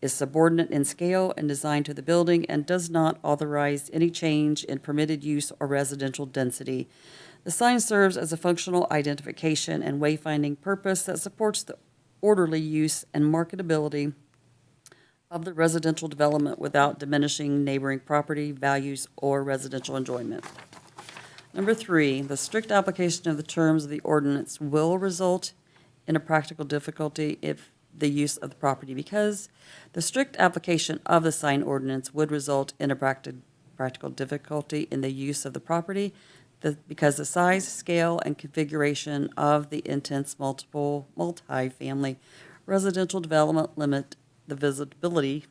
is subordinate in scale and design to the building, and does not authorize any change in permitted use or residential density. The sign serves as a functional identification and wayfinding purpose that supports the orderly use and marketability of the residential development without diminishing neighboring property values or residential enjoyment. Number 3, the strict application of the terms of the ordinance will result in a practical difficulty if the use of the property because the strict application of the sign ordinance would result in a practical difficulty in the use of the property because the size, scale, and configuration of the intense multi-family residential development limit the visibility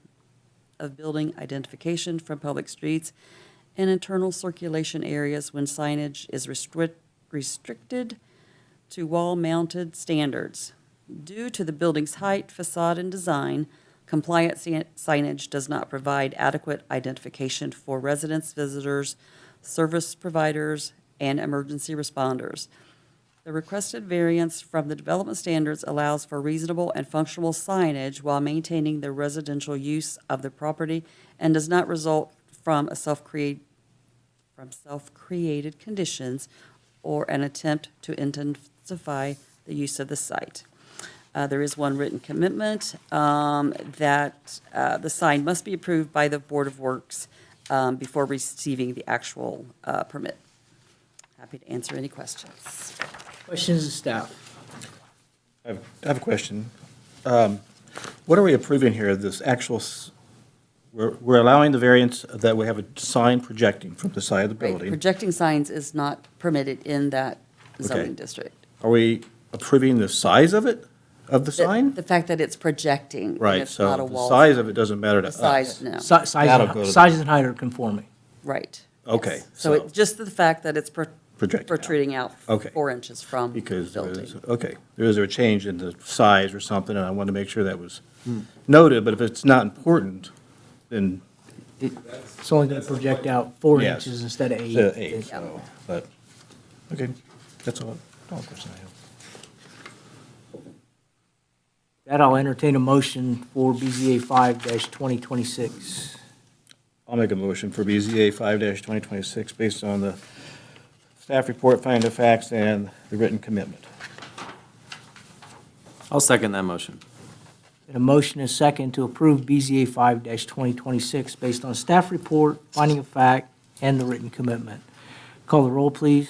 of building identification from public streets and internal circulation areas when signage is restricted to wall-mounted standards. Due to the building's height, facade, and design, compliant signage does not provide adequate identification for residents, visitors, service providers, and emergency responders. The requested variance from the development standards allows for reasonable and functional signage while maintaining the residential use of the property and does not result from self-created conditions or an attempt to intensify the use of the site. There is one written commitment that the sign must be approved by the Board of Works before receiving the actual permit. Happy to answer any questions. Questions of staff? I have a question. What are we approving here, this actual, we're allowing the variance that we have a sign projecting from the side of the Right, building. projecting signs is not permitted in that Okay. zoning district. Are we approving the size of it, of the sign? The fact that it's projecting, and Right, it's not a so the wall. size of it doesn't matter to The us. size, no. That'll go to the- Size and height are conforming. Right. Okay, Yes. So it, just the fact that it's Projecting out. protruding out Okay. 4 inches from the Because there building. is, okay, there is a change in the size or something, and I wanted to make sure that was noted, but if it's not important, then. It's only going to project out 4 Yes. inches instead of 8. Instead of 8, so, but, okay, that's all the question I have. That I'll entertain a motion for BZA 5-2026. I'll make a motion for BZA 5-2026 based on the staff report, finding of facts, and the written commitment. I'll second that motion. And a motion is second to approve BZA 5-2026 based on staff report, finding of fact, and the written commitment. Call the roll, please.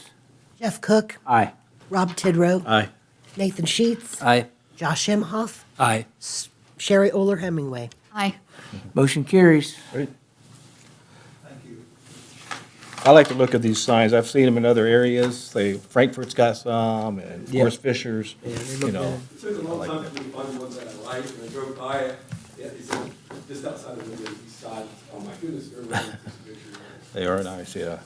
Jeff Cook, Aye. Rob Tidrow, Aye. Nathan Sheets, Aye. Josh Imhoff, Aye. Sherry Oler Hemingway. Aye. Motion carries. Great. I like to look at these signs. I've seen them in other areas. Frankfurt's got some, and of Yeah. course Fisher's, Yeah, they you look know. good. It took a long time for me to find the ones that I liked, and I drove by it, it's just outside of the east side. Oh my goodness, everybody takes a picture. They are nice, yeah.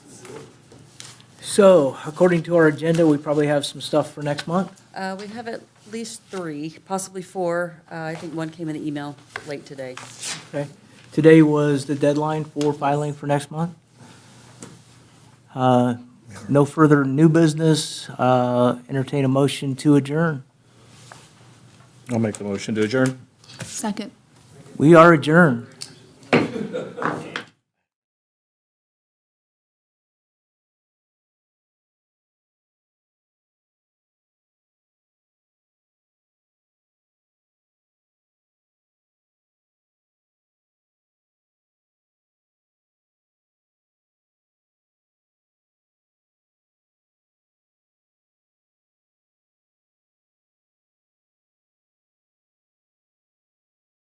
So, according to our agenda, we probably have some stuff for next month. We have at least 3, possibly 4. I think one came in the email late today. Okay. Today was the deadline for filing for next month. No further new business. Entertain a motion to adjourn. I'll make the motion to adjourn. Second. We are adjourned.